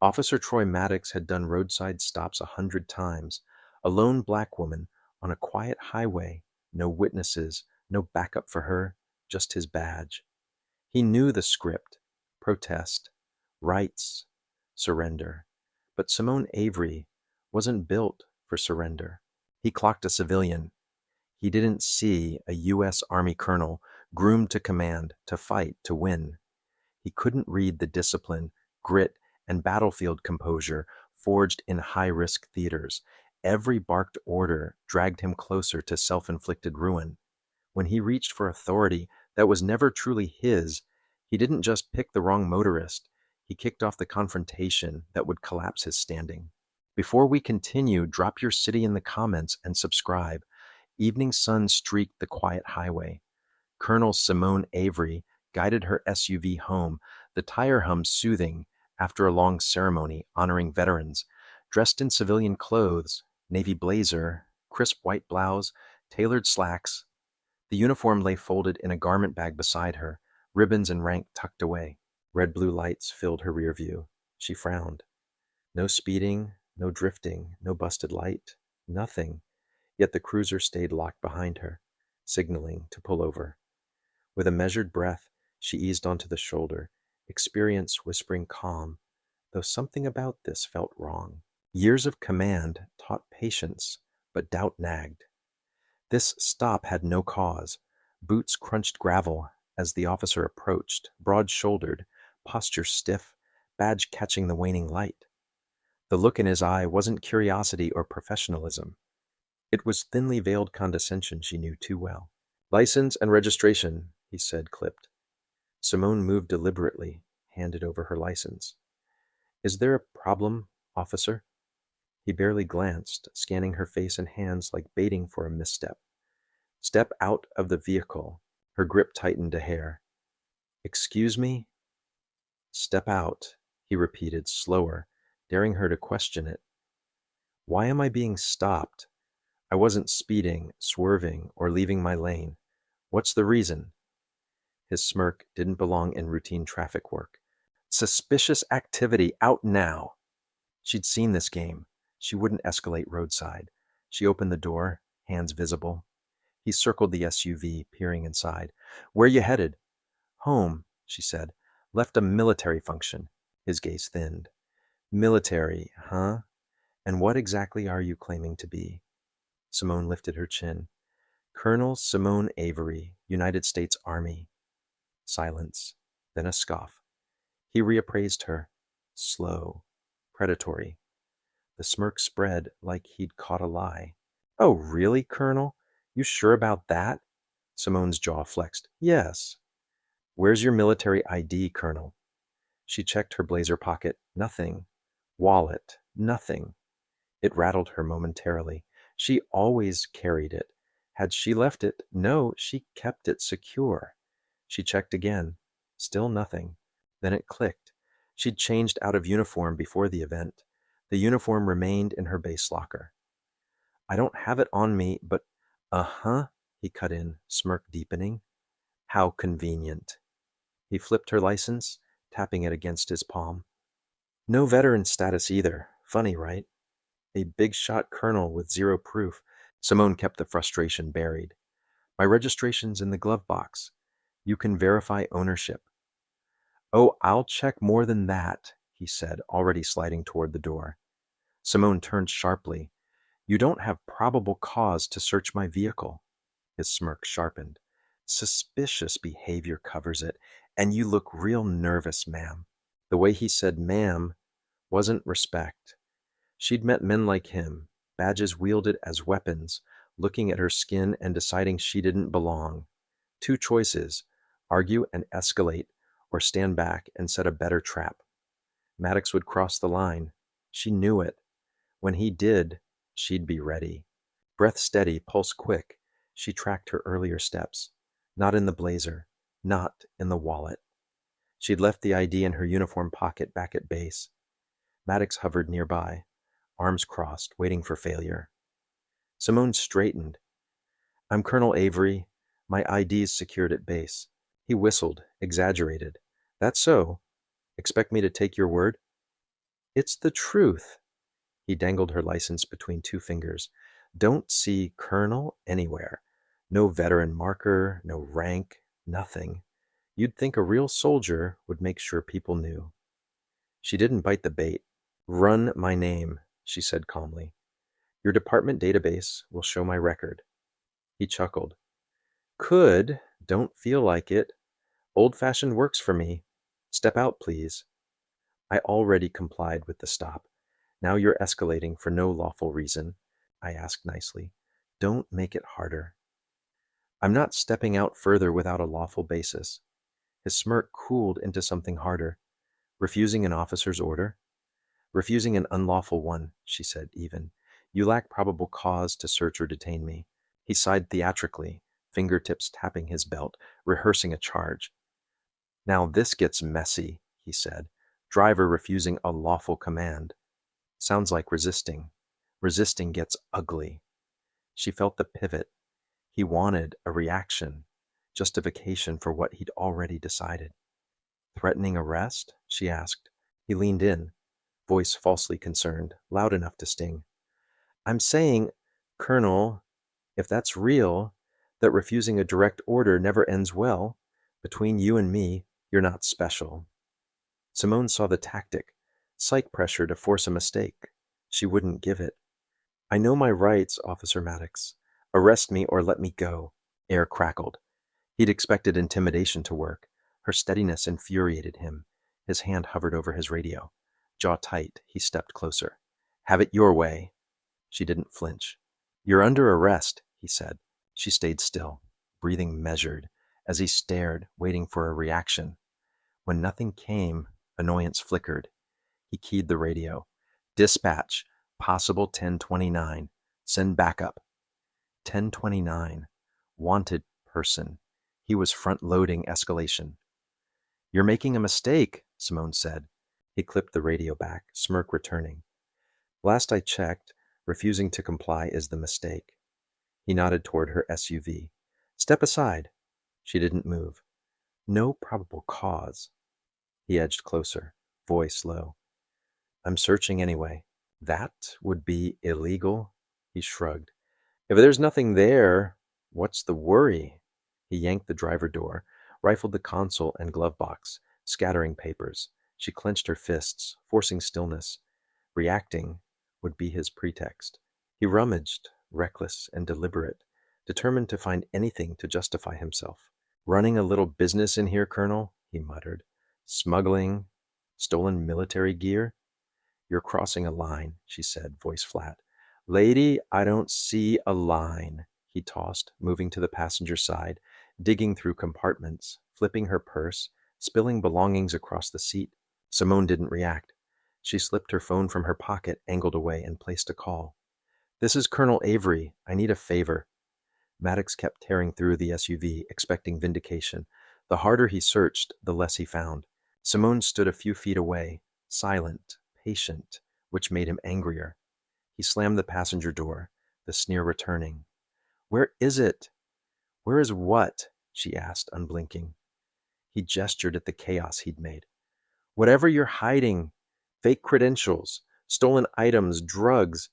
Officer Troy Maddox had done roadside stops 100 times. A lone black woman on a quiet highway, no witnesses, no backup for her, just his badge. He knew the script: protest, rights, surrender. But Simone Avery wasn't built for surrender. He clocked a civilian. He didn't see a U.S. Army colonel groomed to command, to fight, to win. He couldn't read the discipline, grit, and battlefield composure forged in high-risk theaters. Every barked order dragged him closer to self-inflicted ruin. When he reached for authority that was never truly his, he didn't just pick the wrong motorist, he kicked off the confrontation that would collapse his standing. Before we continue, drop your city in the comments and subscribe. Evening sun streaked the quiet highway. Colonel Simone Avery guided her SUV home, the tire hum soothing after a long ceremony honoring veterans. Dressed in civilian clothes, navy blazer, crisp white blouse, tailored slacks, the uniform lay folded in a garment bag beside her, ribbons and rank tucked away. Red-blue lights filled her rear view. She frowned. No speeding, no drifting, no busted light, nothing. Yet the cruiser stayed locked behind her, signaling to pull over. With a measured breath, she eased onto the shoulder, experience whispering calm, though something about this felt wrong. Years of command taught patience, but doubt nagged. This stop had no cause. Boots crunched gravel as the officer approached, broad-shouldered, posture stiff, badge catching the waning light. The look in his eye wasn't curiosity or professionalism. It was thinly veiled condescension she knew too well. "License and registration," he said, clipped. Simone moved deliberately, handed over her license. "Is there a problem, officer?" He barely glanced, scanning her face and hands like baiting for a misstep. "Step out of the vehicle." Her grip tightened a hair. "Excuse me?" "Step out," he repeated, slower, daring her to question it. "Why am I being stopped? I wasn't speeding, swerving, or leaving my lane. What's the reason?" His smirk didn't belong in routine traffic work. "Suspicious activity, out now!" She'd seen this game. She wouldn't escalate roadside. She opened the door, hands visible. He circled the SUV, peering inside. "Where you headed?" "Home," she said. "Left a military function." His gaze thinned. "Military, huh? And what exactly are you claiming to be?" Simone lifted her chin. "Colonel Simone Avery, United States Army." Silence, then a scoff. He reappraised her. Slow, predatory. The smirk spread like he'd caught a lie. "Oh, really, Colonel? You sure about that?" Simone's jaw flexed. "Yes." "Where's your military ID, Colonel?" She checked her blazer pocket. Nothing. Wallet. Nothing. It rattled her momentarily. She always carried it. Had she left it? No, she kept it secure. She checked again. Still nothing. Then it clicked. She'd changed out of uniform before the event. The uniform remained in her base locker. "I don't have it on me, but—" "Uh-huh," he cut in, smirk deepening. "How convenient." He flipped her license, tapping it against his palm. "No veteran status either. Funny, right? A big-shot colonel with zero proof." Simone kept the frustration buried. "My registration's in the glove box. You can verify ownership." "Oh, I'll check more than that," he said, already sliding toward the door. Simone turned sharply. "You don't have probable cause to search my vehicle." His smirk sharpened. "Suspicious behavior covers it, and you look real nervous, ma'am." The way he said ma'am wasn't respect. She'd met men like him, badges wielded as weapons, looking at her skin and deciding she didn't belong. Two choices: argue and escalate, or stand back and set a better trap. Maddox would cross the line. She knew it. When he did, she'd be ready. Breath steady, pulse quick, she tracked her earlier steps. Not in the blazer, not in the wallet. She'd left the ID in her uniform pocket back at base. Maddox hovered nearby, arms crossed, waiting for failure. Simone straightened. "I'm Colonel Avery. My ID's secured at base." He whistled, exaggerated. "That's so. Expect me to take your word?" It's the truth. He dangled her license between two fingers. Don't see Colonel anywhere. No veteran marker, no rank, nothing. You'd think a real soldier would make sure people knew. She didn't bite the bait. Run my name, she said calmly. Your department database will show my record. He chuckled. Could, don't feel like it. Old-fashioned works for me. Step out, please. I already complied with the stop. Now you're escalating for no lawful reason, I asked nicely. Don't make it harder. I'm not stepping out further without a lawful basis. His smirk cooled into something harder. Refusing an officer's order? Refusing an unlawful one, she said, even. You lack probable cause to search or detain me. He sighed theatrically, fingertips tapping his belt, rehearsing a charge. Now this gets messy, he said. Driver refusing a lawful command. Sounds like resisting. Resisting gets ugly. She felt the pivot. He wanted a reaction, justification for what he'd already decided. Threatening arrest? She asked. He leaned in, voice falsely concerned, loud enough to sting. I'm saying, Colonel, if that's real, that refusing a direct order never ends well, between you and me, you're not special. Simone saw the tactic, psych pressure to force a mistake. She wouldn't give it. I know my rights, Officer Maddox. Arrest me or let me go. Air crackled. He'd expected intimidation to work. Her steadiness infuriated him. His hand hovered over his radio. Jaw tight, he stepped closer. Have it your way. She didn't flinch. You're under arrest, he said. She stayed still, breathing measured, as he stared, waiting for a reaction. When nothing came, annoyance flickered. He keyed the radio. Dispatch, possible 1029. Send backup. 1029. Wanted person. He was front-loading escalation. You're making a mistake, Simone said. He clipped the radio back, smirk returning. Last I checked, refusing to comply is the mistake. He nodded toward her SUV. Step aside. She didn't move. No probable cause. He edged closer, voice low. I'm searching anyway. That would be illegal, he shrugged. If there's nothing there, what's the worry? He yanked the driver door, rifled the console and glove box, scattering papers. She clenched her fists, forcing stillness. Reacting would be his pretext. He rummaged, reckless and deliberate, determined to find anything to justify himself. Running a little business in here, Colonel, he muttered. Smuggling, stolen military gear? You're crossing a line, she said, voice flat. Lady, I don't see a line, he tossed, moving to the passenger side, digging through compartments, flipping her purse, spilling belongings across the seat. Simone didn't react. She slipped her phone from her pocket, angled away, and placed a call. This is Colonel Avery. I need a favor. Maddox kept tearing through the SUV, expecting vindication. The harder he searched, the less he found. Simone stood a few feet away, silent, patient, which made him angrier. He slammed the passenger door, the sneer returning. Where is it? Where is what? She asked, unblinking. He gestured at the chaos he'd made. Whatever you're hiding, fake credentials, stolen items, drugs.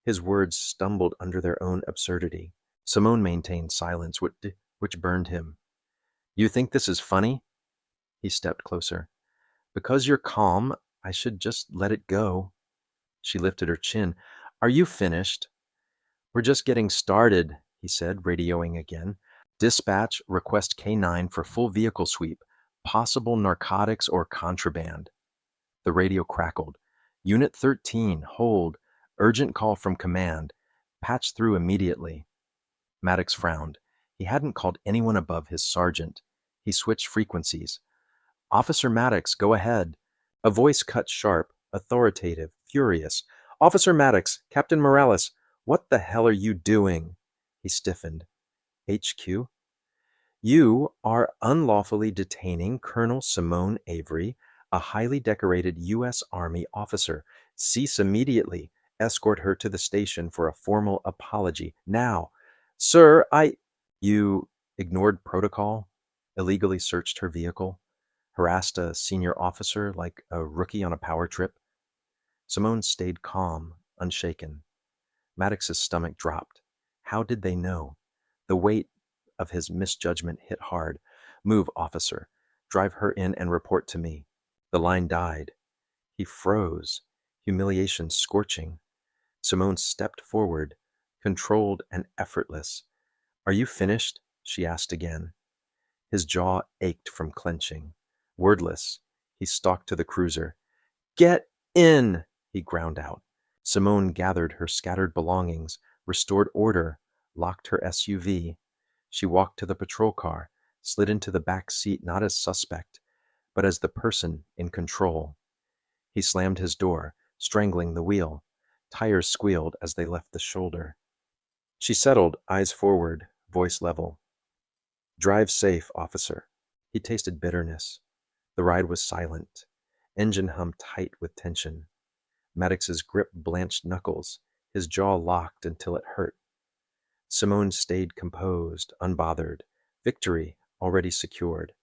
His words stumbled under their own absurdity. Simone maintained silence, which burned him. You think this is funny? He stepped closer. Because you're calm, I should just let it go. She lifted her chin. Are you finished? We're just getting started, he said, radioing again. Dispatch, request K9 for full vehicle sweep. Possible narcotics or contraband. The radio crackled. Unit 13, hold. Urgent call from command. Patch through immediately. Maddox frowned. He hadn't called anyone above his sergeant. He switched frequencies. Officer Maddox, go ahead. A voice cut sharp, authoritative, furious. Officer Maddox, Captain Morales, what the hell are you doing? He stiffened. HQ? You are unlawfully detaining Colonel Simone Avery, a highly decorated U.S. Army officer. Cease immediately. Escort her to the station for a formal apology. Now. Sir, You ignored protocol? Illegally searched her vehicle? Harassed a senior officer like a rookie on a power trip? Simone stayed calm, unshaken. Maddox's stomach dropped. How did they know? The weight of his misjudgment hit hard. Move, officer. Drive her in and report to me. The line died. He froze, humiliation scorching. Simone stepped forward, controlled and effortless. Are you finished? She asked again. His jaw ached from clenching. Wordless, he stalked to the cruiser. Get in! He ground out. Simone gathered her scattered belongings, restored order, locked her SUV. She walked to the patrol car, slid into the back seat not as suspect, but as the person in control. He slammed his door, strangling the wheel. Tires squealed as they left the shoulder. She settled, eyes forward, voice level. Drive safe, officer. He tasted bitterness. The ride was silent. Engine hummed tight with tension. Maddox's grip blanched knuckles, his jaw locked until it hurt. Simone stayed composed, unbothered, victory already secured.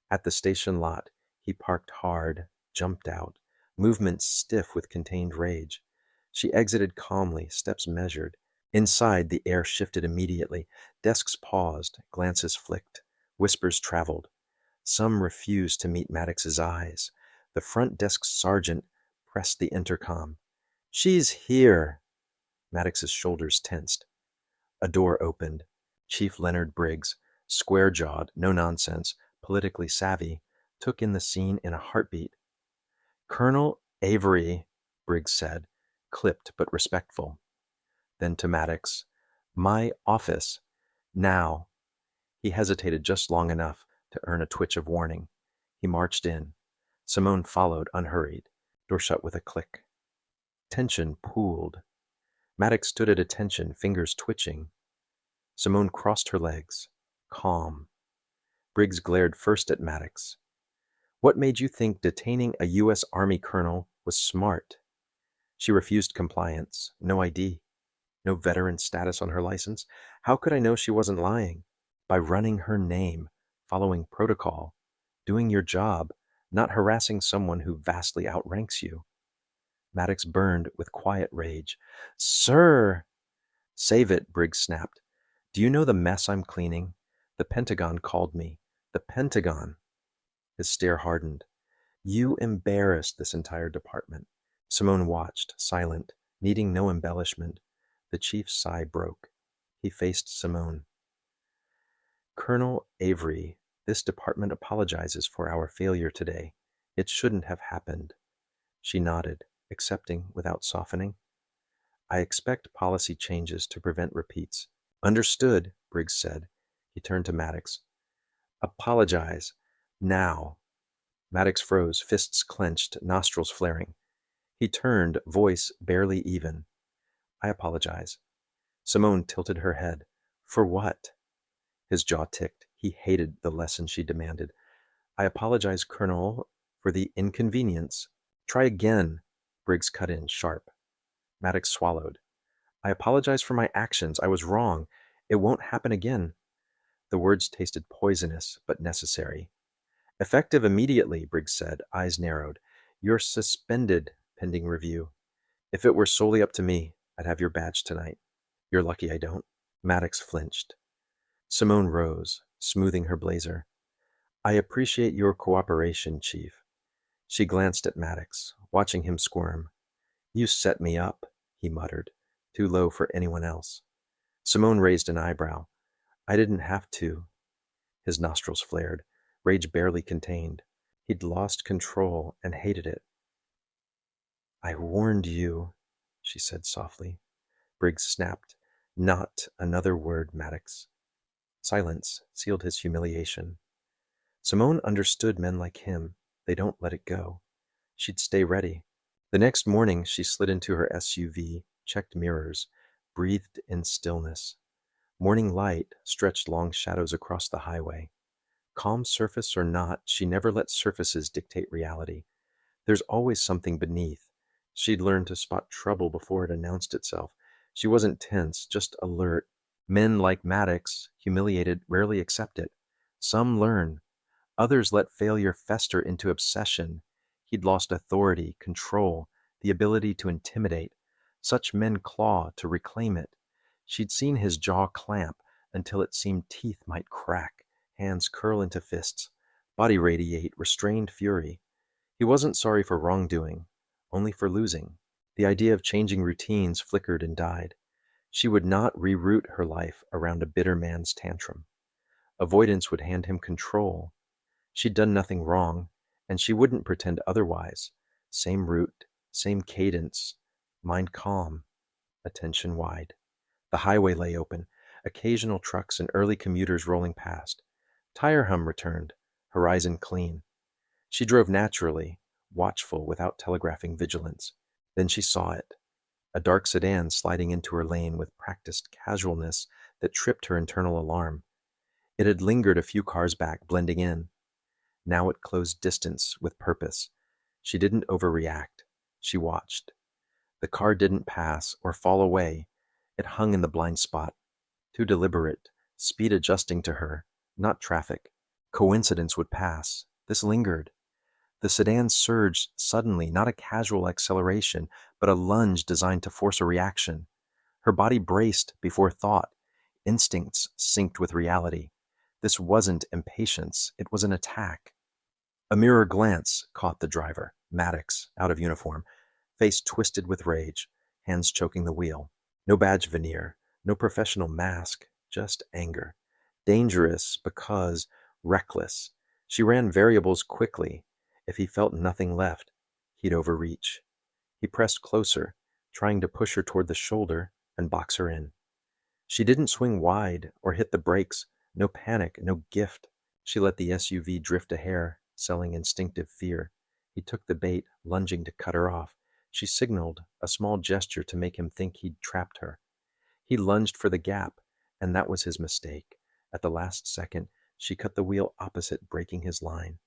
At the station lot, he parked hard, jumped out, movements stiff with contained rage. She exited calmly, steps measured. Inside, the air shifted immediately. Desks paused, glances flicked, whispers traveled. Some refused to meet Maddox's eyes. The front desk sergeant pressed the intercom. She's here! Maddox's shoulders tensed. A door opened. Chief Leonard Briggs, square-jawed, no nonsense, politically savvy, took in the scene in a heartbeat. Colonel Avery, Briggs said, clipped but respectful. Then to Maddox, my office. Now. He hesitated just long enough to earn a twitch of warning. He marched in. Simone followed, unhurried. Door shut with a click. Tension pooled. Maddox stood at attention, fingers twitching. Simone crossed her legs, calm. Briggs glared first at Maddox. What made you think detaining a U.S. Army colonel was smart? She refused compliance. No ID. No veteran status on her license. How could I know she wasn't lying? By running her name, following protocol, doing your job, not harassing someone who vastly outranks you. Maddox burned with quiet rage. Sir! Save it, Briggs snapped. Do you know the mess I'm cleaning? The Pentagon called me. The Pentagon. His stare hardened. You embarrassed this entire department. Simone watched, silent, needing no embellishment. The chief's sigh broke. He faced Simone. Colonel Avery, this department apologizes for our failure today. It shouldn't have happened. She nodded, accepting without softening. I expect policy changes to prevent repeats. Understood, Briggs said. He turned to Maddox. Apologize. Now. Maddox froze, fists clenched, nostrils flaring. He turned, voice barely even. I apologize. Simone tilted her head. For what? His jaw ticked. He hated the lesson she demanded. I apologize, Colonel, for the inconvenience. Try again. Briggs cut in, sharp. Maddox swallowed. I apologize for my actions. I was wrong. It won't happen again. The words tasted poisonous, but necessary. Effective immediately, Briggs said, eyes narrowed. You're suspended, pending review. If it were solely up to me, I'd have your badge tonight. You're lucky I don't. Maddox flinched. Simone rose, smoothing her blazer. I appreciate your cooperation, Chief. She glanced at Maddox, watching him squirm. You set me up, he muttered, too low for anyone else. Simone raised an eyebrow. I didn't have to. His nostrils flared, rage barely contained. He'd lost control and hated it. I warned you, she said softly. Briggs snapped. Not another word, Maddox. Silence sealed his humiliation. Simone understood men like him. They don't let it go. She'd stay ready. The next morning, she slid into her SUV, checked mirrors, breathed in stillness. Morning light stretched long shadows across the highway. Calm surface or not, she never let surfaces dictate reality. There's always something beneath. She'd learned to spot trouble before it announced itself. She wasn't tense, just alert. Men like Maddox, humiliated, rarely accept it. Some learn. Others let failure fester into obsession. He'd lost authority, control, the ability to intimidate. Such men claw to reclaim it. She'd seen his jaw clamp until it seemed teeth might crack, hands curl into fists, body radiate restrained fury. He wasn't sorry for wrongdoing, only for losing. The idea of changing routines flickered and died. She would not reroute her life around a bitter man's tantrum. Avoidance would hand him control. She'd done nothing wrong, and she wouldn't pretend otherwise. Same route, same cadence, mind calm, attention wide. The highway lay open, occasional trucks and early commuters rolling past. Tire hum returned, horizon clean. She drove naturally, watchful without telegraphing vigilance. Then she saw it, a dark sedan sliding into her lane with practiced casualness that tripped her internal alarm. It had lingered a few cars back, blending in. Now it closed distance with purpose. She didn't overreact. She watched. The car didn't pass or fall away. It hung in the blind spot. Too deliberate, speed adjusting to her, not traffic. Coincidence would pass. This lingered. The sedan surged suddenly, not a casual acceleration, but a lunge designed to force a reaction. Her body braced before thought. Instincts synced with reality. This wasn't impatience. It was an attack. A mirror glance caught the driver, Maddox, out of uniform, face twisted with rage, hands choking the wheel. No badge veneer, no professional mask, just anger. Dangerous because reckless. She ran variables quickly. If he felt nothing left, he'd overreach. He pressed closer, trying to push her toward the shoulder and box her in. She didn't swing wide or hit the brakes. No panic, no gift. She let the SUV drift a hair, selling instinctive fear. He took the bait, lunging to cut her off. She signaled, a small gesture to make him think he'd trapped her. He lunged for the gap, and that was his mistake. At the last second, she cut the wheel opposite, breaking his line.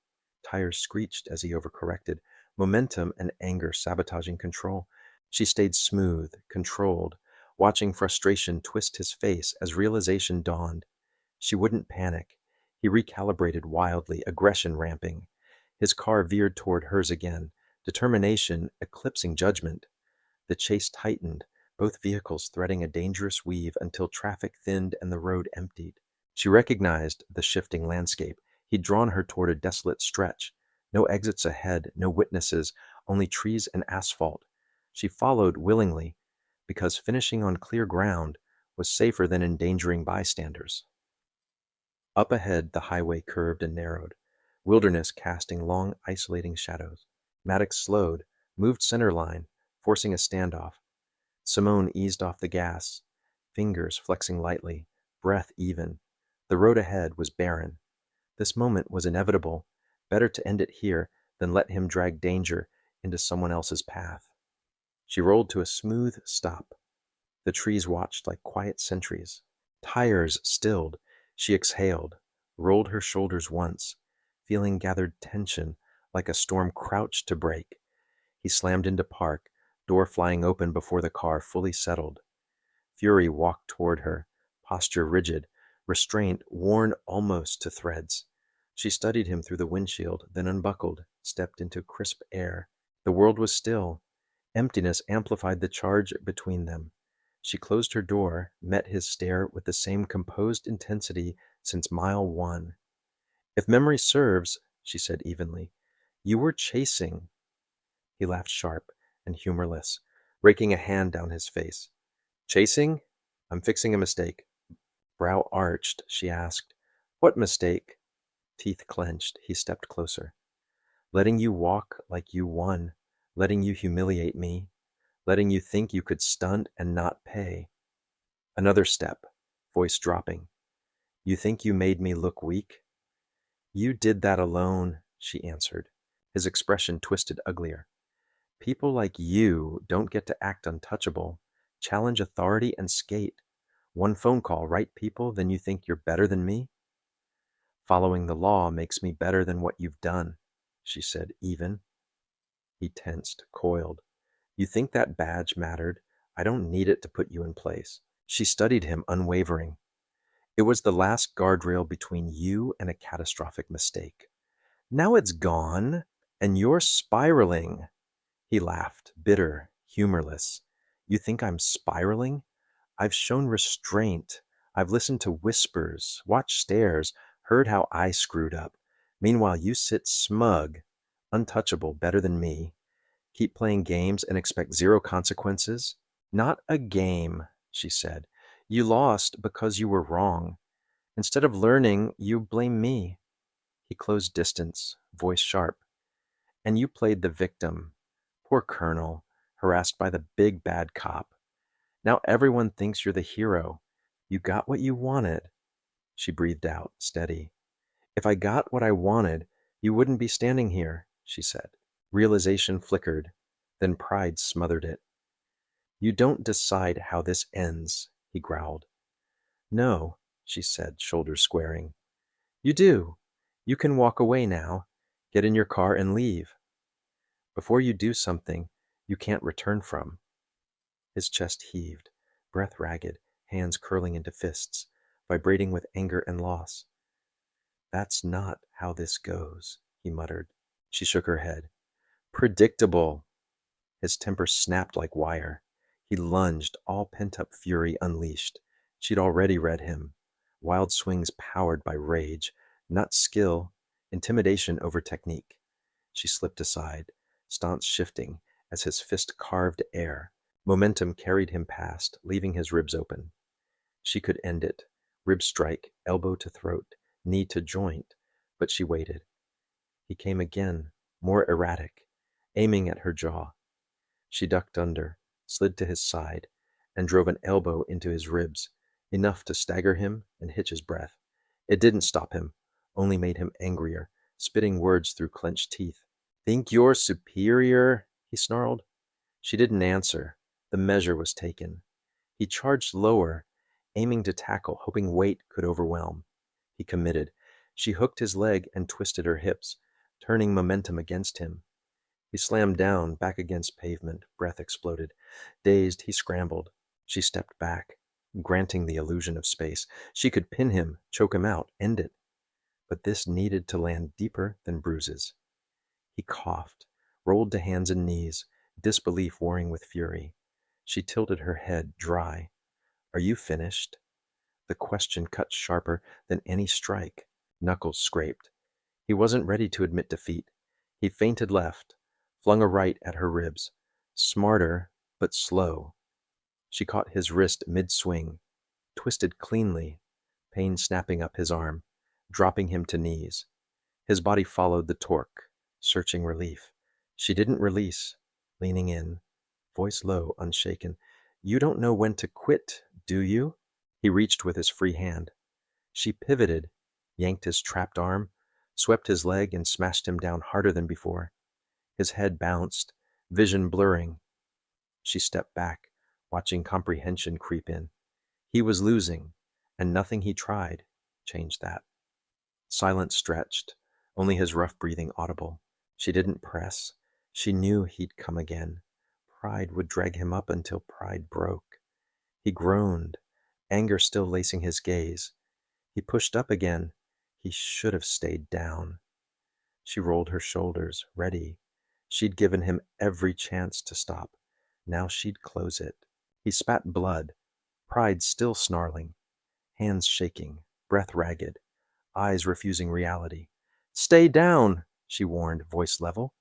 Tires screeched as he overcorrected, momentum and anger sabotaging control. She stayed smooth, controlled, watching frustration twist his face as realization dawned. She wouldn't panic. He recalibrated wildly, aggression ramping. His car veered toward hers again, determination eclipsing judgment. The chase tightened, both vehicles threading a dangerous weave until traffic thinned and the road emptied. She recognized the shifting landscape. He'd drawn her toward a desolate stretch. No exits ahead, no witnesses, only trees and asphalt. She followed willingly, because finishing on clear ground was safer than endangering bystanders. Up ahead, the highway curved and narrowed, wilderness casting long, isolating shadows. Maddox slowed, moved center line, forcing a standoff. Simone eased off the gas, fingers flexing lightly, breath even. The road ahead was barren. This moment was inevitable. Better to end it here than let him drag danger into someone else's path. She rolled to a smooth stop. The trees watched like quiet sentries. Tires stilled. She exhaled, rolled her shoulders once, feeling gathered tension like a storm crouched to break. He slammed into park, door flying open before the car fully settled. Fury walked toward her, posture rigid, restraint worn almost to threads. She studied him through the windshield, then unbuckled, stepped into crisp air. The world was still. Emptiness amplified the charge between them. She closed her door, met his stare with the same composed intensity since mile one. "If memory serves," she said evenly, "you were chasing." He laughed sharp and humorless, raking a hand down his face. "Chasing? I'm fixing a mistake." Brow arched, she asked, "What mistake?" Teeth clenched, he stepped closer. "Letting you walk like you won, letting you humiliate me, letting you think you could stunt and not pay." Another step, voice dropping. "You think you made me look weak?" "You did that alone," she answered. His expression twisted uglier. "People like you don't get to act untouchable, challenge authority and skate. One phone call, right people, then you think you're better than me?" "Following the law makes me better than what you've done," she said, even. He tensed, coiled. "You think that badge mattered? I don't need it to put you in place." She studied him, unwavering. "It was the last guardrail between you and a catastrophic mistake. Now it's gone, and you're spiraling." He laughed, bitter, humorless. You think I'm spiraling? I've shown restraint. I've listened to whispers, watched stares, heard how I screwed up. Meanwhile, you sit smug, untouchable, better than me. Keep playing games and expect zero consequences? Not a game, she said. You lost because you were wrong. Instead of learning, you blame me. He closed distance, voice sharp. And you played the victim. Poor Colonel, harassed by the big bad cop. Now everyone thinks you're the hero. You got what you wanted. She breathed out, steady. If I got what I wanted, you wouldn't be standing here, she said. Realization flickered, then pride smothered it. You don't decide how this ends, he growled. No, she said, shoulders squaring. You do. You can walk away now. Get in your car and leave. Before you do something you can't return from. His chest heaved, breath ragged, hands curling into fists, vibrating with anger and loss. That's not how this goes, he muttered. She shook her head. Predictable. His temper snapped like wire. He lunged, all pent-up fury unleashed. She'd already read him. Wild swings powered by rage, not skill, intimidation over technique. She slipped aside, stance shifting as his fist carved air. Momentum carried him past, leaving his ribs open. She could end it, rib strike, elbow to throat, knee to joint, but she waited. He came again, more erratic, aiming at her jaw. She ducked under, slid to his side, and drove an elbow into his ribs, enough to stagger him and hitch his breath. It didn't stop him, only made him angrier, spitting words through clenched teeth. Think you're superior? He snarled. She didn't answer. The measure was taken. He charged lower, aiming to tackle, hoping weight could overwhelm. He committed. She hooked his leg and twisted her hips, turning momentum against him. He slammed down, back against pavement. Breath exploded. Dazed, he scrambled. She stepped back, granting the illusion of space. She could pin him, choke him out, end it. But this needed to land deeper than bruises. He coughed, rolled to hands and knees, disbelief warring with fury. She tilted her head, dry. Are you finished? The question cut sharper than any strike. Knuckles scraped. He wasn't ready to admit defeat. He feinted left, flung a right at her ribs. Smarter, but slow. She caught his wrist mid-swing, twisted cleanly, pain snapping up his arm, dropping him to knees. His body followed the torque, searching relief. She didn't release, leaning in, voice low, unshaken. You don't know when to quit, do you? He reached with his free hand. She pivoted, yanked his trapped arm, swept his leg and smashed him down harder than before. His head bounced, vision blurring. She stepped back, watching comprehension creep in. He was losing, and nothing he tried changed that. Silence stretched, only his rough breathing audible. She didn't press. She knew he'd come again. Pride would drag him up until pride broke. He groaned, anger still lacing his gaze. He pushed up again. He should have stayed down. She rolled her shoulders, ready. She'd given him every chance to stop. Now she'd close it. He spat blood, pride still snarling, hands shaking, breath ragged, eyes refusing reality. Stay down, she warned, voice level.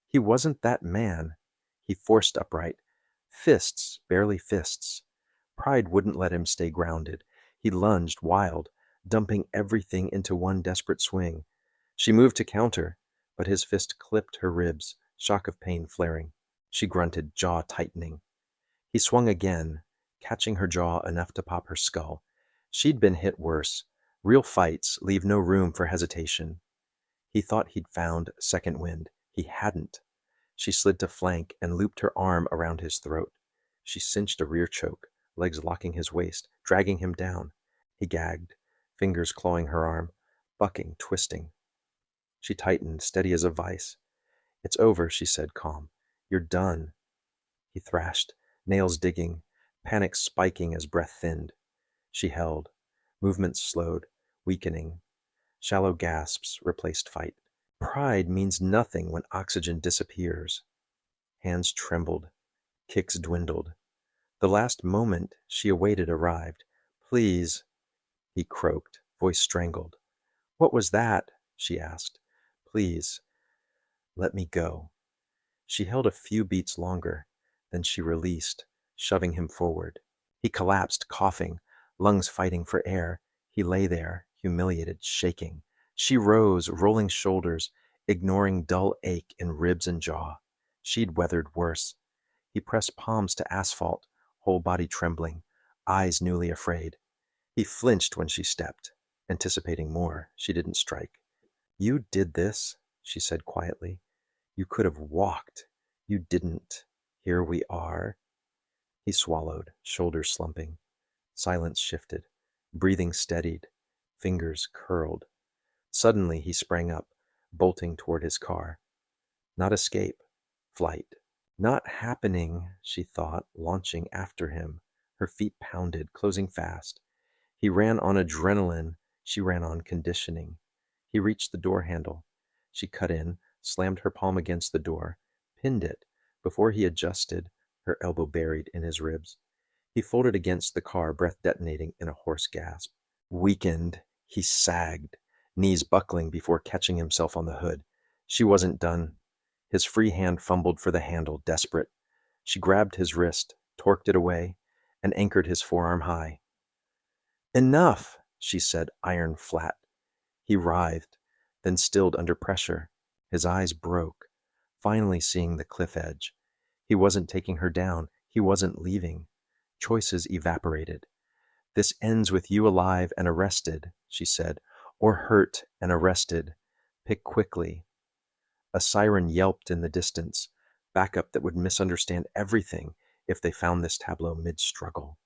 He wasn't that man. He forced upright. Fists, barely fists. Pride wouldn't let him stay grounded. He lunged, wild, dumping everything into one desperate swing. She moved to counter, but his fist clipped her ribs, shock of pain flaring. She grunted, jaw tightening. He swung again, catching her jaw enough to pop her skull. She'd been hit worse. Real fights leave no room for hesitation. He thought he'd found second wind. He hadn't. She slid to flank and looped her arm around his throat. She cinched a rear choke, legs locking his waist, dragging him down. He gagged, fingers clawing her arm, bucking, twisting. She tightened, steady as a vice. It's over, she said, calm. You're done. He thrashed, nails digging, panic spiking as breath thinned. She held. Movements slowed, weakening. Shallow gasps replaced fight. Pride means nothing when oxygen disappears. Hands trembled. Kicks dwindled. The last moment she awaited arrived. "Please," he croaked, voice strangled. "What was that?" she asked. "Please, let me go." She held a few beats longer, then she released, shoving him forward. He collapsed, coughing, lungs fighting for air. He lay there, humiliated, shaking. She rose, rolling shoulders, ignoring dull ache in ribs and jaw. She'd weathered worse. He pressed palms to asphalt, whole body trembling, eyes newly afraid. He flinched when she stepped. Anticipating more, she didn't strike. "You did this," she said quietly. "You could have walked. You didn't. Here we are." He swallowed, shoulders slumping. Silence shifted. Breathing steadied. Fingers curled. Suddenly he sprang up, bolting toward his car. Not escape. Flight. Not happening, she thought, launching after him. Her feet pounded, closing fast. He ran on adrenaline. She ran on conditioning. He reached the door handle. She cut in, slammed her palm against the door, pinned it. Before he adjusted, her elbow buried in his ribs. He folded against the car, breath detonating in a hoarse gasp. Weakened, he sagged, knees buckling before catching himself on the hood. She wasn't done. His free hand fumbled for the handle, desperate. She grabbed his wrist, torqued it away, and anchored his forearm high. "Enough," she said, iron flat. He writhed, then stilled under pressure. His eyes broke, finally seeing the cliff edge. He wasn't taking her down. He wasn't leaving. Choices evaporated. "This ends with you alive and arrested," she said, "or hurt and arrested. Pick quickly." A siren yelped in the distance, backup that would misunderstand everything if they found this tableau mid-struggle.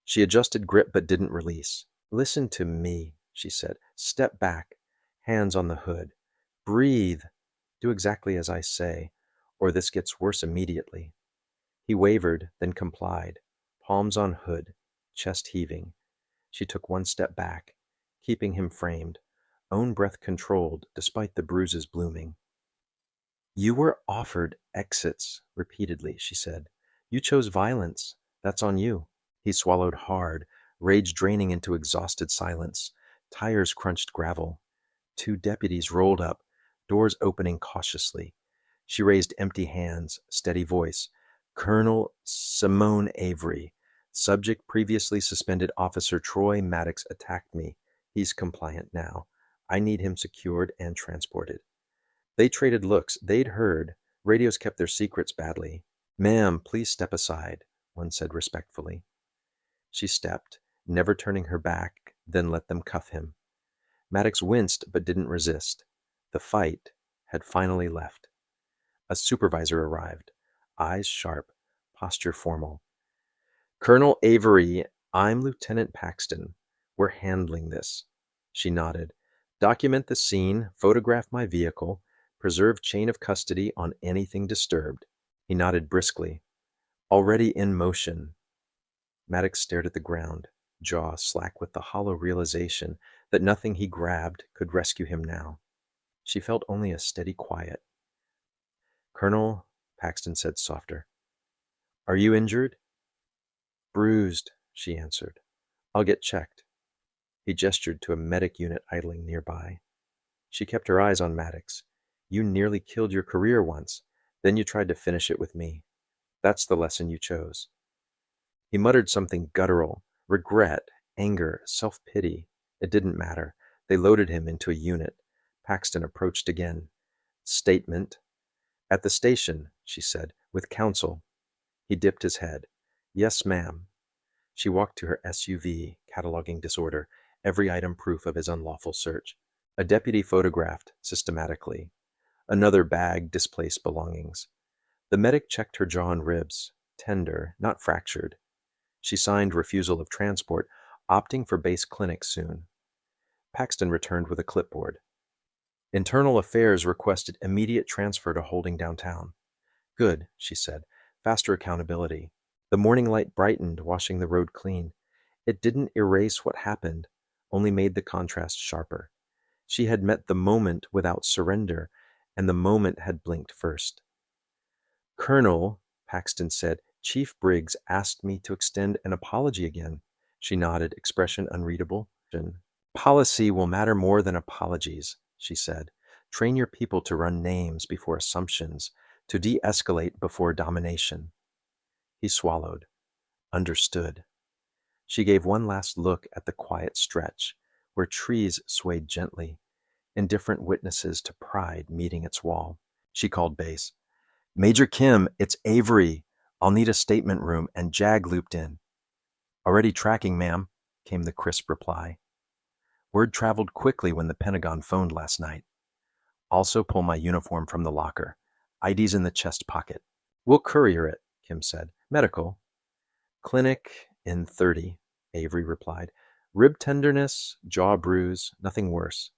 She adjusted grip but didn't release. "Listen to me," she said. "Step back, hands on the hood. Breathe. Do exactly as I say, or this gets worse immediately." He wavered, then complied, palms on hood, chest heaving. She took one step back, keeping him framed, own breath controlled despite the bruises blooming. "You were offered exits," repeatedly, she said. "You chose violence. That's on you." He swallowed hard, rage draining into exhausted silence. Tires crunched gravel. 2 deputies rolled up, doors opening cautiously. She raised empty hands, steady voice. "Colonel Simone Avery. Subject previously suspended Officer Troy Maddox attacked me. He's compliant now. I need him secured and transported." They traded looks. They'd heard. Radios kept their secrets badly. "Ma'am, please step aside," one said respectfully. She stepped, never turning her back, then let them cuff him. Maddox winced but didn't resist. The fight had finally left. A supervisor arrived, eyes sharp, posture formal. "Colonel Avery, I'm Lieutenant Paxton. We're handling this." She nodded. "Document the scene, photograph my vehicle, preserve chain of custody on anything disturbed." He nodded briskly. "Already in motion." Maddox stared at the ground, jaw slack with the hollow realization that nothing he grabbed could rescue him now. She felt only a steady quiet. "Colonel," Paxton said softer, "are you injured?" "Bruised," she answered. "I'll get checked." He gestured to a medic unit idling nearby. She kept her eyes on Maddox. "You nearly killed your career once. Then you tried to finish it with me. That's the lesson you chose." He muttered something guttural, regret, anger, self-pity. It didn't matter. They loaded him into a unit. Paxton approached again. "Statement." "At the station," she said, "with counsel." He dipped his head. "Yes, ma'am." She walked to her SUV, cataloging disorder, every item proof of his unlawful search. A deputy photographed, systematically. Another bag displaced belongings. The medic checked her jaw and ribs, tender, not fractured. She signed refusal of transport, opting for base clinic soon. Paxton returned with a clipboard. Internal Affairs requested immediate transfer to holding downtown. "Good," she said. "Faster accountability." The morning light brightened, washing the road clean. It didn't erase what happened, only made the contrast sharper. She had met the moment without surrender, and the moment had blinked first. Colonel, Paxton said, Chief Briggs asked me to extend an apology again. She nodded, expression unreadable. Policy will matter more than apologies, she said. Train your people to run names before assumptions, to de-escalate before domination. He swallowed. Understood. She gave one last look at the quiet stretch, where trees swayed gently, indifferent witnesses to pride meeting its wall. She called base. Major Kim, it's Avery. I'll need a statement room, and Jag looped in. Already tracking, ma'am, came the crisp reply. Word traveled quickly when the Pentagon phoned last night. Also pull my uniform from the locker. ID's in the chest pocket. We'll courier it, Kim said. Medical. Clinic in 30, Avery replied. Rib tenderness, jaw bruise, nothing worse.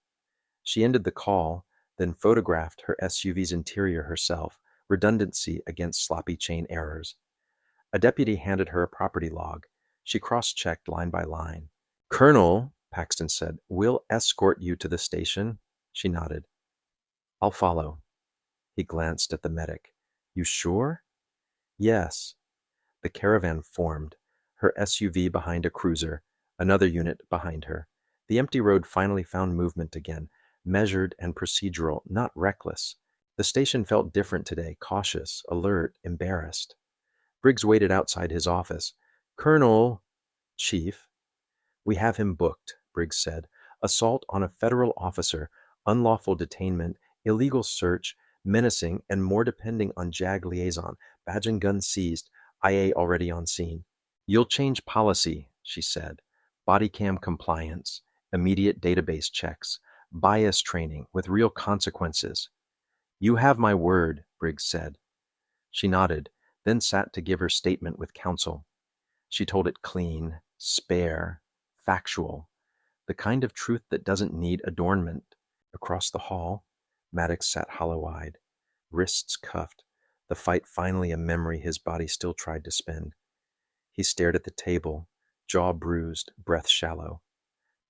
She ended the call, then photographed her SUV's interior herself, redundancy against sloppy chain errors. A deputy handed her a property log. She cross-checked line by line. Colonel, Paxton said, we'll escort you to the station. She nodded. I'll follow. He glanced at the medic. You sure? Yes. The caravan formed, her SUV behind a cruiser, another unit behind her. The empty road finally found movement again, measured and procedural, not reckless. The station felt different today, cautious, alert, embarrassed. Briggs waited outside his office. Colonel, Chief. We have him booked, Briggs said. Assault on a federal officer, unlawful detainment, illegal search, menacing, and more depending on JAG liaison. Badge and gun seized. IA already on scene. You'll change policy, she said. Body cam compliance, immediate database checks, bias training with real consequences. You have my word, Briggs said. She nodded, then sat to give her statement with counsel. She told it clean, spare, factual, the kind of truth that doesn't need adornment. Across the hall, Maddox sat hollow-eyed, wrists cuffed, the fight finally a memory his body still tried to spend. He stared at the table, jaw bruised, breath shallow.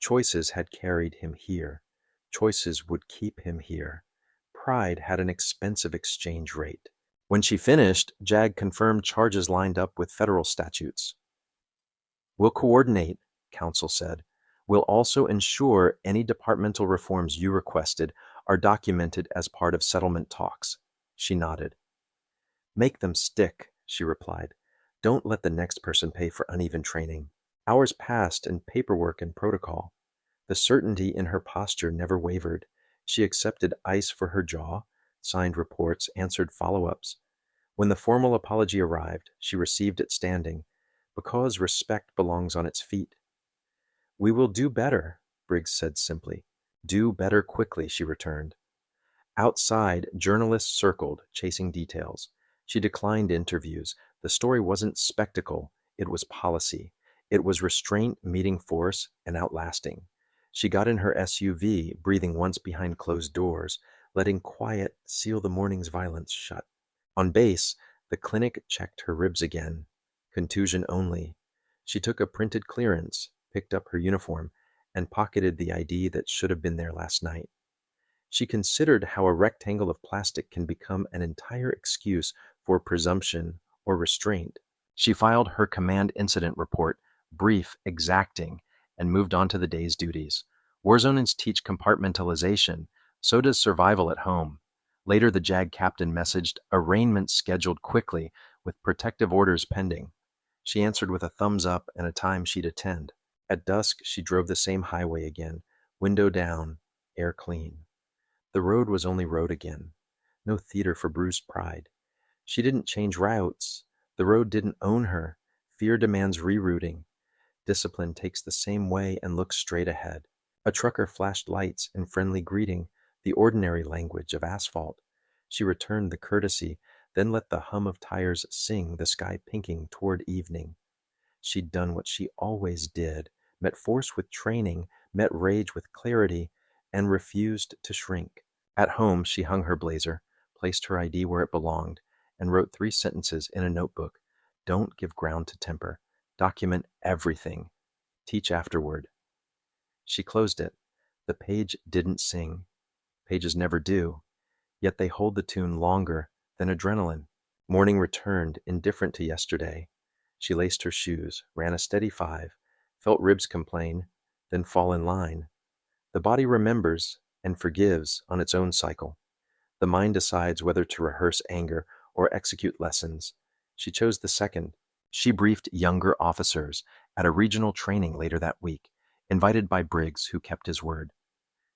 Choices had carried him here. Choices would keep him here. Pride had an expensive exchange rate. When she finished, JAG confirmed charges lined up with federal statutes. We'll coordinate, counsel said. We'll also ensure any departmental reforms you requested are documented as part of settlement talks. She nodded. Make them stick, she replied. Don't let the next person pay for uneven training. Hours passed in paperwork and protocol. The certainty in her posture never wavered. She accepted ice for her jaw, signed reports, answered follow-ups. When the formal apology arrived, she received it standing, because respect belongs on its feet. We will do better, Briggs said simply. Do better quickly, she returned. Outside, journalists circled, chasing details. She declined interviews. The story wasn't spectacle, it was policy. It was restraint meeting force and outlasting. She got in her SUV, breathing once behind closed doors, letting quiet seal the morning's violence shut. On base, the clinic checked her ribs again. Contusion only. She took a printed clearance, picked up her uniform, and pocketed the ID that should have been there last night. She considered how a rectangle of plastic can become an entire excuse for presumption or restraint. She filed her command incident report, brief, exacting, and moved on to the day's duties. Warzones teach compartmentalization, so does survival at home. Later, the JAG captain messaged arraignment scheduled quickly with protective orders pending. She answered with a thumbs up and a time she'd attend. At dusk, she drove the same highway again, window down, air clean. The road was only road again. No theater for bruised pride. She didn't change routes. The road didn't own her. Fear demands rerouting. Discipline takes the same way and looks straight ahead. A trucker flashed lights in friendly greeting, the ordinary language of asphalt. She returned the courtesy, then let the hum of tires sing, the sky pinking toward evening. She'd done what she always did, met force with training, met rage with clarity, and refused to shrink. At home, she hung her blazer, placed her ID where it belonged, and wrote 3 sentences in a notebook. Don't give ground to temper. Document everything. Teach afterward. She closed it. The page didn't sing. Pages never do, yet they hold the tune longer than adrenaline. Morning returned, indifferent to yesterday. She laced her shoes, ran a steady 5, felt ribs complain, then fall in line. The body remembers and forgives on its own cycle. The mind decides whether to rehearse anger or execute lessons. She chose the second. She briefed younger officers at a regional training later that week, invited by Briggs, who kept his word.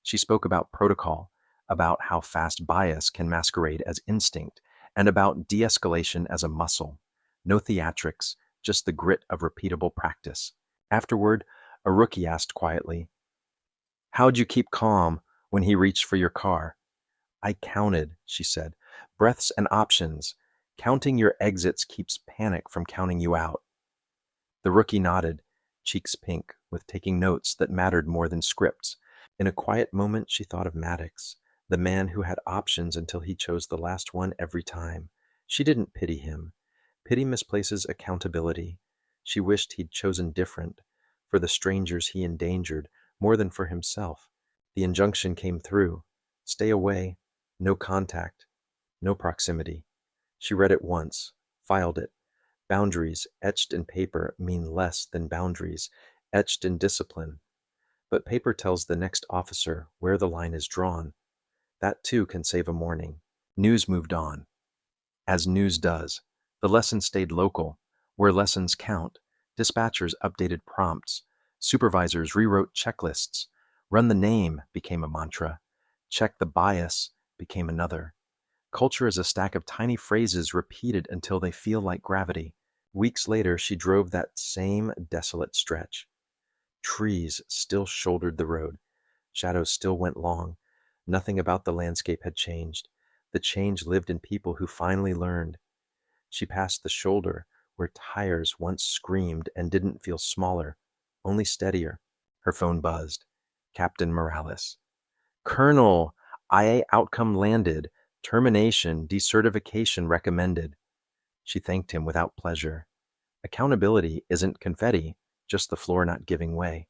She spoke about protocol, about how fast bias can masquerade as instinct, and about de-escalation as a muscle. No theatrics, just the grit of repeatable practice. Afterward, a rookie asked quietly, "How'd you keep calm when he reached for your car?" "I counted," she said. "Breaths and options. Counting your exits keeps panic from counting you out." The rookie nodded, cheeks pink, with taking notes that mattered more than scripts. In a quiet moment, she thought of Maddox, the man who had options until he chose the last one every time. She didn't pity him. Pity misplaces accountability. She wished he'd chosen different, for the strangers he endangered more than for himself. The injunction came through. Stay away. No contact. No proximity. She read it once, filed it. Boundaries etched in paper mean less than boundaries etched in discipline. But paper tells the next officer where the line is drawn. That too can save a morning. News moved on, as news does. The lesson stayed local, where lessons count. Dispatchers updated prompts. Supervisors rewrote checklists. Run the name became a mantra. Check the bias became another. Culture is a stack of tiny phrases repeated until they feel like gravity. Weeks later, she drove that same desolate stretch. Trees still shouldered the road. Shadows still went long. Nothing about the landscape had changed. The change lived in people who finally learned. She passed the shoulder where tires once screamed and didn't feel smaller, only steadier. Her phone buzzed. Captain Morales. "Colonel, IA outcome landed. Termination, decertification recommended." She thanked him without pleasure. Accountability isn't confetti, just the floor not giving way.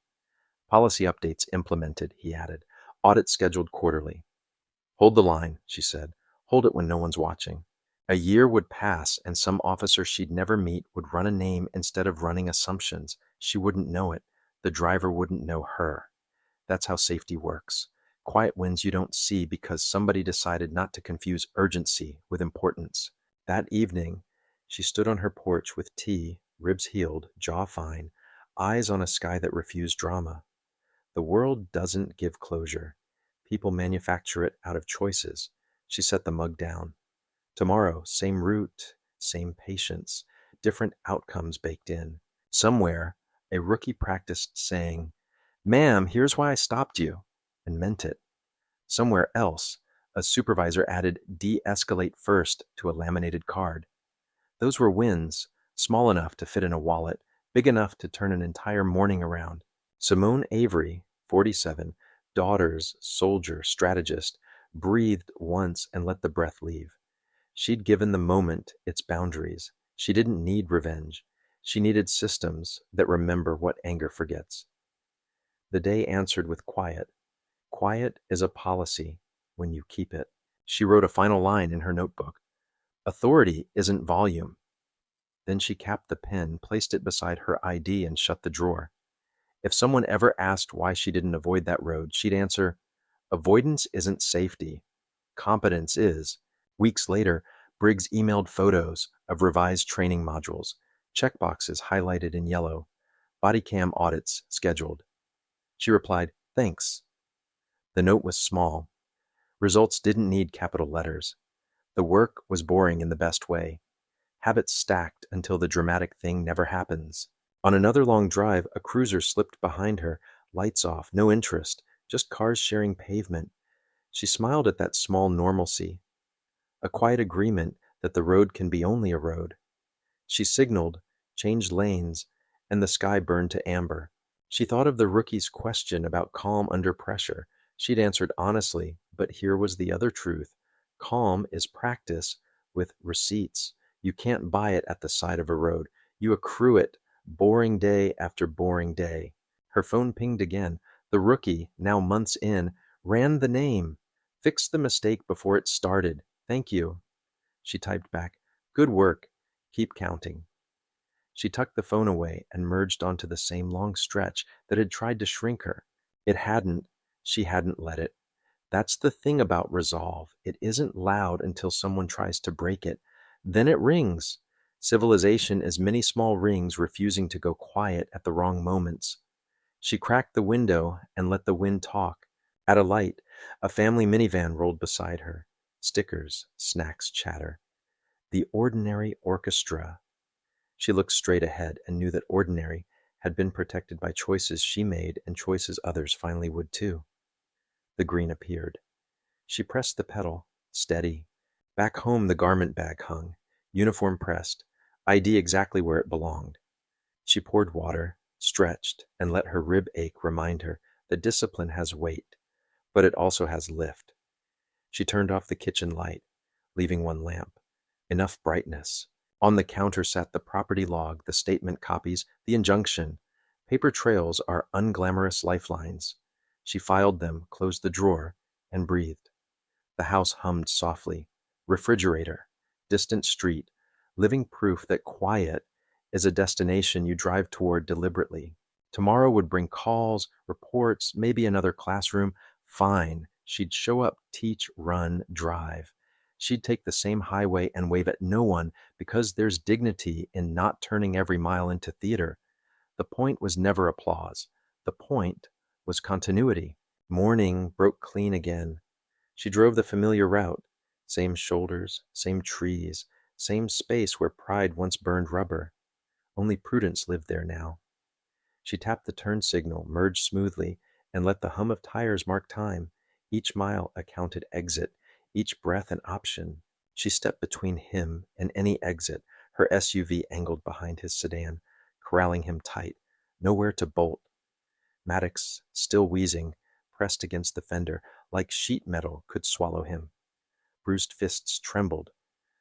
"Policy updates implemented," he added. "Audit scheduled quarterly." "Hold the line," she said. "Hold it when no one's watching." A year would pass, and some officer she'd never meet would run a name instead of running assumptions. She wouldn't know it. The driver wouldn't know her. That's how safety works. Quiet wins you don't see because somebody decided not to confuse urgency with importance. That evening, she stood on her porch with tea, ribs healed, jaw fine, eyes on a sky that refused drama. The world doesn't give closure. People manufacture it out of choices. She set the mug down. Tomorrow, same route, same patience, different outcomes baked in. Somewhere, a rookie practiced saying, "Ma'am, here's why I stopped you," and meant it. Somewhere else, a supervisor added "de-escalate first" to a laminated card. Those were wins, small enough to fit in a wallet, big enough to turn an entire morning around. Simone Avery, 47, daughters, soldier, strategist, breathed once and let the breath leave. She'd given the moment its boundaries. She didn't need revenge. She needed systems that remember what anger forgets. The day answered with quiet. Quiet is a policy when you keep it. She wrote a final line in her notebook. Authority isn't volume. Then she capped the pen, placed it beside her ID, and shut the drawer. If someone ever asked why she didn't avoid that road, she'd answer, "Avoidance isn't safety. Competence is." Weeks later, Briggs emailed photos of revised training modules, checkboxes highlighted in yellow, body cam audits scheduled. She replied, "Thanks." The note was small. Results didn't need capital letters. The work was boring in the best way. Habits stacked until the dramatic thing never happens. On another long drive, a cruiser slipped behind her, lights off, no interest, just cars sharing pavement. She smiled at that small normalcy, a quiet agreement that the road can be only a road. She signaled, changed lanes, and the sky burned to amber. She thought of the rookie's question about calm under pressure. She'd answered honestly, but here was the other truth. Calm is practice with receipts. You can't buy it at the side of a road. You accrue it, boring day after boring day. Her phone pinged again. The rookie, now months in, ran the name. "Fixed the mistake before it started. Thank you." She typed back, Good work. Keep counting. She tucked the phone away and merged onto the same long stretch that had tried to shrink her. It hadn't. She hadn't let it. That's the thing about resolve. It isn't loud until someone tries to break it. Then it rings. Civilization is many small rings refusing to go quiet at the wrong moments. She cracked the window and let the wind talk. At a light, a family minivan rolled beside her. Stickers, snacks, chatter. The ordinary orchestra. She looked straight ahead and knew that ordinary had been protected by choices she made and choices others finally would too. The green appeared. She pressed the pedal. Steady. Back home the garment bag hung, uniform pressed, ID exactly where it belonged. She poured water, stretched, and let her rib ache remind her that discipline has weight, but it also has lift. She turned off the kitchen light, leaving one lamp. Enough brightness. On the counter sat the property log, the statement copies, the injunction. Paper trails are unglamorous lifelines. She filed them, closed the drawer, and breathed. The house hummed softly. Refrigerator. Distant street. Living proof that quiet is a destination you drive toward deliberately. Tomorrow would bring calls, reports, maybe another classroom. Fine. She'd show up, teach, run, drive. She'd take the same highway and wave at no one because there's dignity in not turning every mile into theater. The point was never applause. The point was continuity. Morning broke clean again. She drove the familiar route. Same shoulders, same trees, same space where pride once burned rubber. Only prudence lived there now. She tapped the turn signal, merged smoothly, and let the hum of tires mark time. Each mile a counted exit, each breath an option. She stepped between him and any exit, her SUV angled behind his sedan, corralling him tight. Nowhere to bolt. Maddox, still wheezing, pressed against the fender, like sheet metal could swallow him. Bruised fists trembled.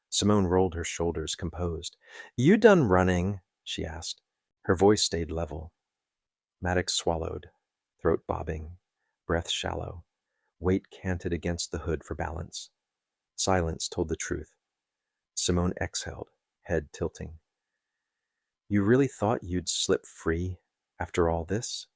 Simone rolled her shoulders, composed. "You done running?" she asked. Her voice stayed level. Maddox swallowed, throat bobbing, breath shallow. Weight canted against the hood for balance. Silence told the truth. Simone exhaled, head tilting. "You really thought you'd slip free after all this?"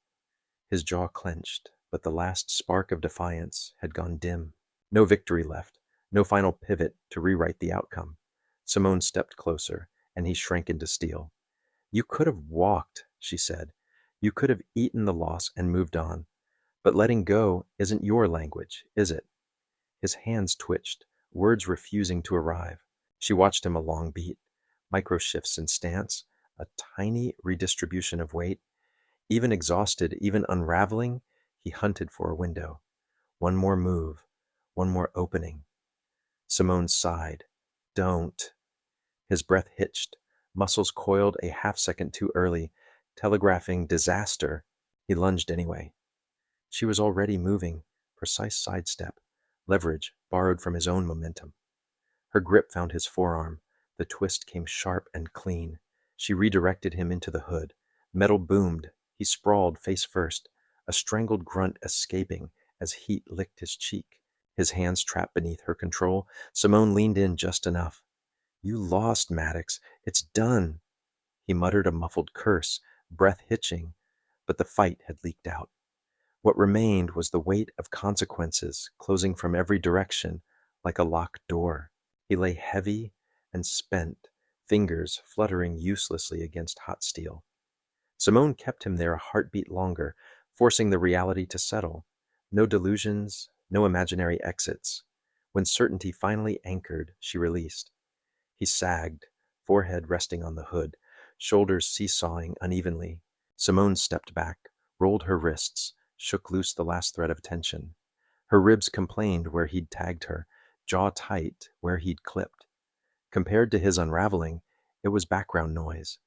His jaw clenched, but the last spark of defiance had gone dim. No victory left, no final pivot to rewrite the outcome. Simone stepped closer, and he shrank into steel. "You could have walked," she said. "You could have eaten the loss and moved on. But letting go isn't your language, is it?" His hands twitched, words refusing to arrive. She watched him a long beat. Micro shifts in stance, a tiny redistribution of weight. Even exhausted, even unraveling, he hunted for a window. One more move, one more opening. Simone sighed. "Don't." His breath hitched, muscles coiled a half-second too early, telegraphing disaster. He lunged anyway. She was already moving, precise sidestep, leverage borrowed from his own momentum. Her grip found his forearm. The twist came sharp and clean. She redirected him into the hood. Metal boomed. He sprawled face first, a strangled grunt escaping as heat licked his cheek. His hands trapped beneath her control. Simone leaned in just enough. "You lost, Maddox. It's done." He muttered a muffled curse, breath hitching, but the fight had leaked out. What remained was the weight of consequences closing from every direction like a locked door. He lay heavy and spent, fingers fluttering uselessly against hot steel. Simone kept him there a heartbeat longer, forcing the reality to settle. No delusions, no imaginary exits. When certainty finally anchored, she released. He sagged, forehead resting on the hood, shoulders seesawing unevenly. Simone stepped back, rolled her wrists, shook loose the last thread of tension. Her ribs complained where he'd tagged her, jaw tight where he'd clipped. Compared to his unraveling, it was background noise.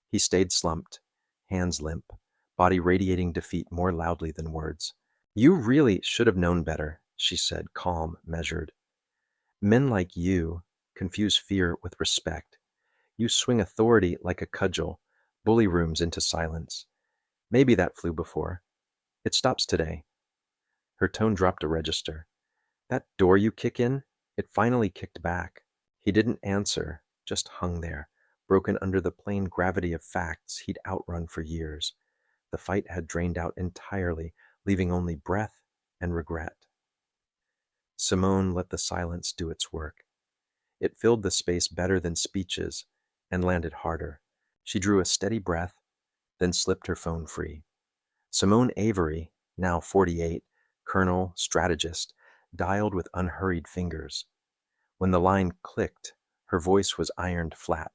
He stayed slumped, hands limp, body radiating defeat more loudly than words. "You really should have known better," she said, calm, measured. "Men like you confuse fear with respect. You swing authority like a cudgel, bully rooms into silence. Maybe that flew before. It stops today." Her tone dropped a register. "That door you kick in, it finally kicked back." He didn't answer, just hung there, broken under the plain gravity of facts he'd outrun for years. The fight had drained out entirely, leaving only breath and regret. Simone let the silence do its work. It filled the space better than speeches and landed harder. She drew a steady breath, then slipped her phone free. Simone Avery, now 48, colonel, strategist, dialed with unhurried fingers. When the line clicked, her voice was ironed flat.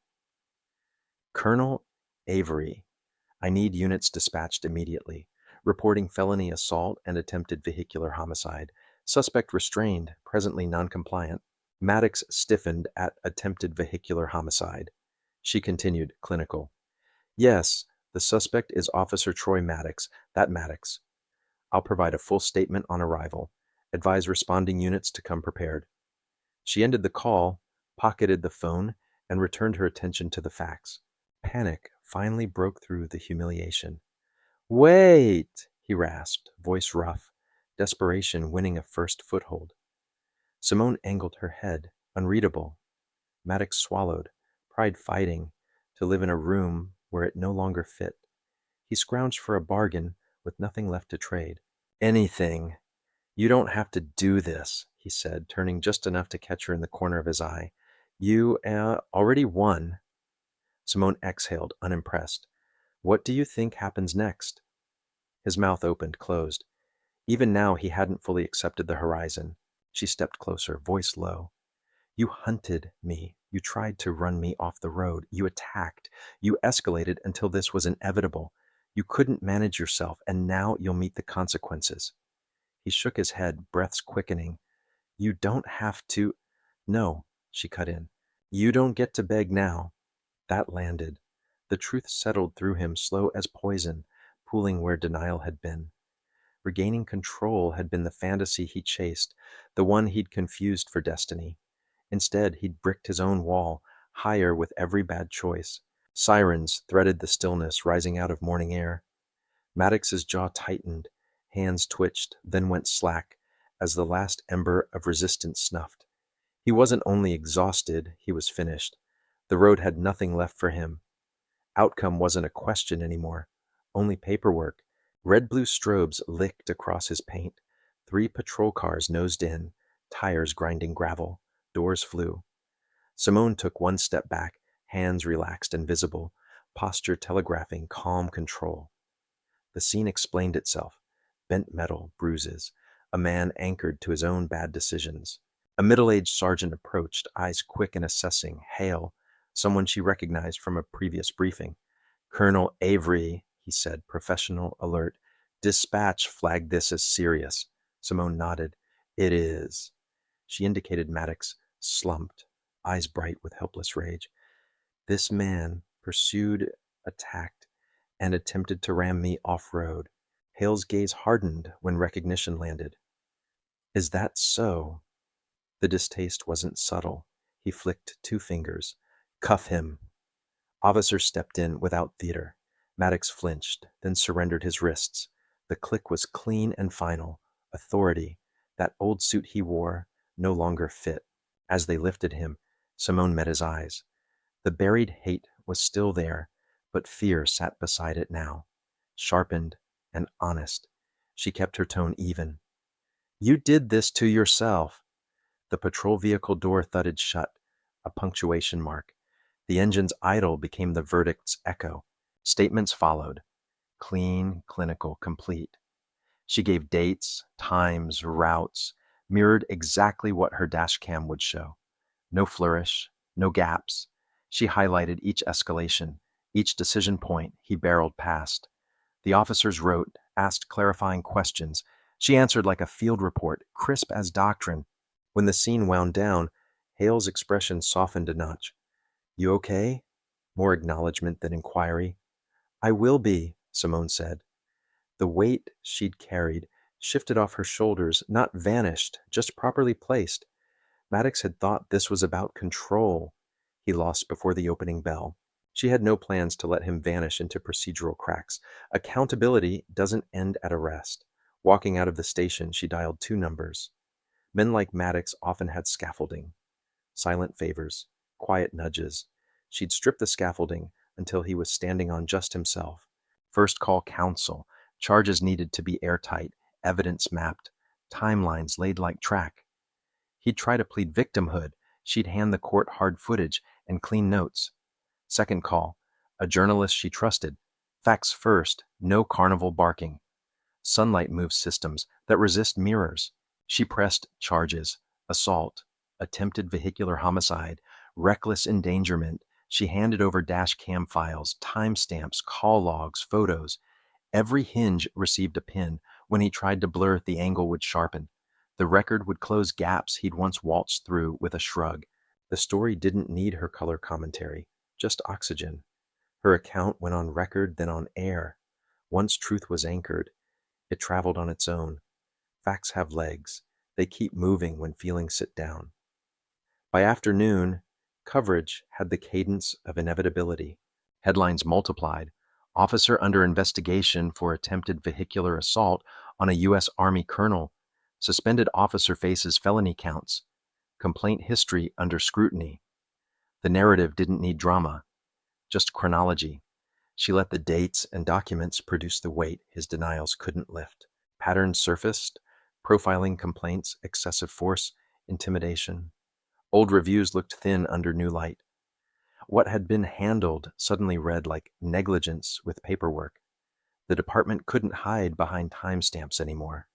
Colonel Avery, I need units dispatched immediately. Reporting felony assault and attempted vehicular homicide. Suspect restrained, presently noncompliant. Maddox stiffened at attempted vehicular homicide. She continued, clinical. Yes, the suspect is Officer Troy Maddox, that Maddox. I'll provide a full statement on arrival. Advise responding units to come prepared. She ended the call, pocketed the phone, and returned her attention to the facts. Panic finally broke through the humiliation. Wait, he rasped, voice rough, desperation winning a first foothold. Simone angled her head, unreadable. Maddox swallowed, pride fighting, to live in a room where it no longer fit. He scrounged for a bargain with nothing left to trade. Anything. You don't have to do this, he said, turning just enough to catch her in the corner of his eye. You already won. Simone exhaled, unimpressed. What do you think happens next? His mouth opened, closed. Even now he hadn't fully accepted the horizon. She stepped closer, voice low. You hunted me. You tried to run me off the road. You attacked. You escalated until this was inevitable. You couldn't manage yourself, and now you'll meet the consequences. He shook his head, breaths quickening. You don't have to. No, she cut in. You don't get to beg now. That landed. The truth settled through him, slow as poison, pooling where denial had been. Regaining control had been the fantasy he chased, the one he'd confused for destiny. Instead, he'd bricked his own wall, higher with every bad choice. Sirens threaded the stillness, rising out of morning air. Maddox's jaw tightened, hands twitched, then went slack, as the last ember of resistance snuffed. He wasn't only exhausted, he was finished. The road had nothing left for him. Outcome wasn't a question anymore, only paperwork. Red-blue strobes licked across his paint. 3 patrol cars nosed in, tires grinding gravel. Doors flew. Simone took one step back, hands relaxed and visible, posture telegraphing calm control. The scene explained itself. Bent metal, bruises, a man anchored to his own bad decisions. A middle-aged sergeant approached, eyes quick and assessing. Hale, someone she recognized from a previous briefing. Colonel Avery, he said, professional, alert. Dispatch flagged this as serious. Simone nodded. It is. She indicated Maddox, slumped, eyes bright with helpless rage. This man pursued, attacked, and attempted to ram me off-road. Hale's gaze hardened when recognition landed. Is that so? The distaste wasn't subtle. He flicked 2 fingers. Cuff him. Officer stepped in without theater. Maddox flinched, then surrendered his wrists. The click was clean and final. Authority. That old suit he wore, no longer fit. As they lifted him, Simone met his eyes. The buried hate was still there, but fear sat beside it now. Sharpened and honest. She kept her tone even. You did this to yourself. The patrol vehicle door thudded shut, a punctuation mark. The engine's idle became the verdict's echo. Statements followed. Clean, clinical, complete. She gave dates, times, routes, mirrored exactly what her dash cam would show. No flourish, no gaps. She highlighted each escalation, each decision point he barreled past. The officers wrote, asked clarifying questions. She answered like a field report, crisp as doctrine. When the scene wound down, Hale's expression softened a notch. You okay? More acknowledgement than inquiry. I will be, Simone said. The weight she'd carried shifted off her shoulders, not vanished, just properly placed. Maddox had thought this was about control. He lost before the opening bell. She had no plans to let him vanish into procedural cracks. Accountability doesn't end at arrest. Walking out of the station, she dialed 2 numbers. Men like Maddox often had scaffolding. Silent favors. quiet nudges. She'd strip the scaffolding until he was standing on just himself. First call counsel, charges needed to be airtight, evidence mapped, timelines laid like track. He'd try to plead victimhood. She'd hand the court hard footage and clean notes. Second call, a journalist she trusted. Facts first, no carnival barking. Sunlight moves systems that resist mirrors. She pressed charges, assault, attempted vehicular homicide, reckless endangerment. She handed over dash cam files, timestamps, call logs, photos. Every hinge received a pin. When he tried to blur, the angle would sharpen. The record would close gaps he'd once waltzed through with a shrug. The story didn't need her color commentary, just oxygen. Her account went on record, then on air. Once truth was anchored, it traveled on its own. Facts have legs. They keep moving when feelings sit down. By afternoon, coverage had the cadence of inevitability. Headlines multiplied. Officer under investigation for attempted vehicular assault on a U.S. Army colonel. Suspended officer faces felony counts. Complaint history under scrutiny. The narrative didn't need drama, just chronology. She let the dates and documents produce the weight his denials couldn't lift. Patterns surfaced, profiling complaints, excessive force, intimidation. Old reviews looked thin under new light. What had been handled suddenly read like negligence with paperwork. The department couldn't hide behind timestamps anymore.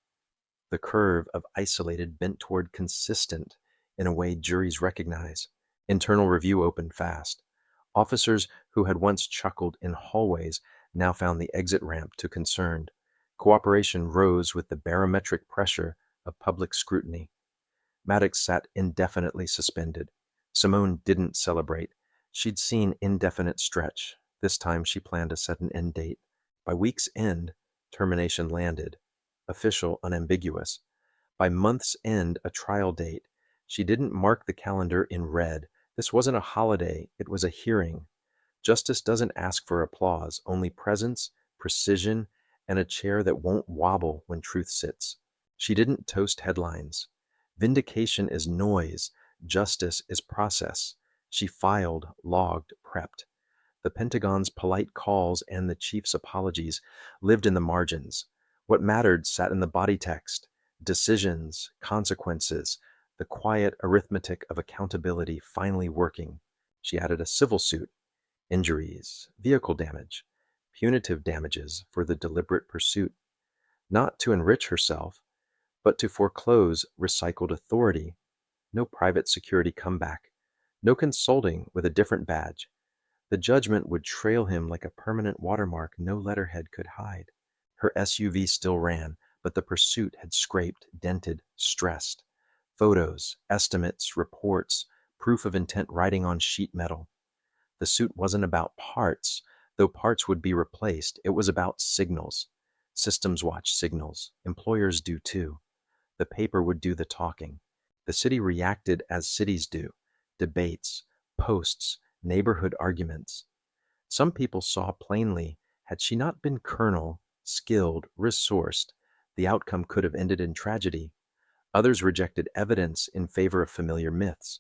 The curve of isolated bent toward consistent in a way juries recognize. Internal review opened fast. Officers who had once chuckled in hallways now found the exit ramp to concerned. Cooperation rose with the barometric pressure of public scrutiny. Maddox sat indefinitely suspended. Simone didn't celebrate. She'd seen indefinite stretch. This time she planned to set an end date. By week's end, termination landed. Official, unambiguous. By month's end, a trial date. She didn't mark the calendar in red. This wasn't a holiday, it was a hearing. Justice doesn't ask for applause, only presence, precision, and a chair that won't wobble when truth sits. She didn't toast headlines. Vindication is noise, justice is process. She filed, logged, prepped. The Pentagon's polite calls and the chief's apologies lived in the margins. What mattered sat in the body text, decisions, consequences, the quiet arithmetic of accountability finally working. She added a civil suit, injuries, vehicle damage, punitive damages for the deliberate pursuit, not to enrich herself, but to foreclose recycled authority. No private security comeback, no consulting with a different badge. The judgment would trail him like a permanent watermark no letterhead could hide. Her SUV still ran, but the pursuit had scraped, dented, stressed. Photos, estimates, reports, proof of intent writing on sheet metal. The suit wasn't about parts, though parts would be replaced. It was about signals. Systems watch signals. Employers do too. The paper would do the talking. The city reacted as cities do. Debates, posts, neighborhood arguments. Some people saw plainly, had she not been colonel, skilled, resourced, the outcome could have ended in tragedy. Others rejected evidence in favor of familiar myths.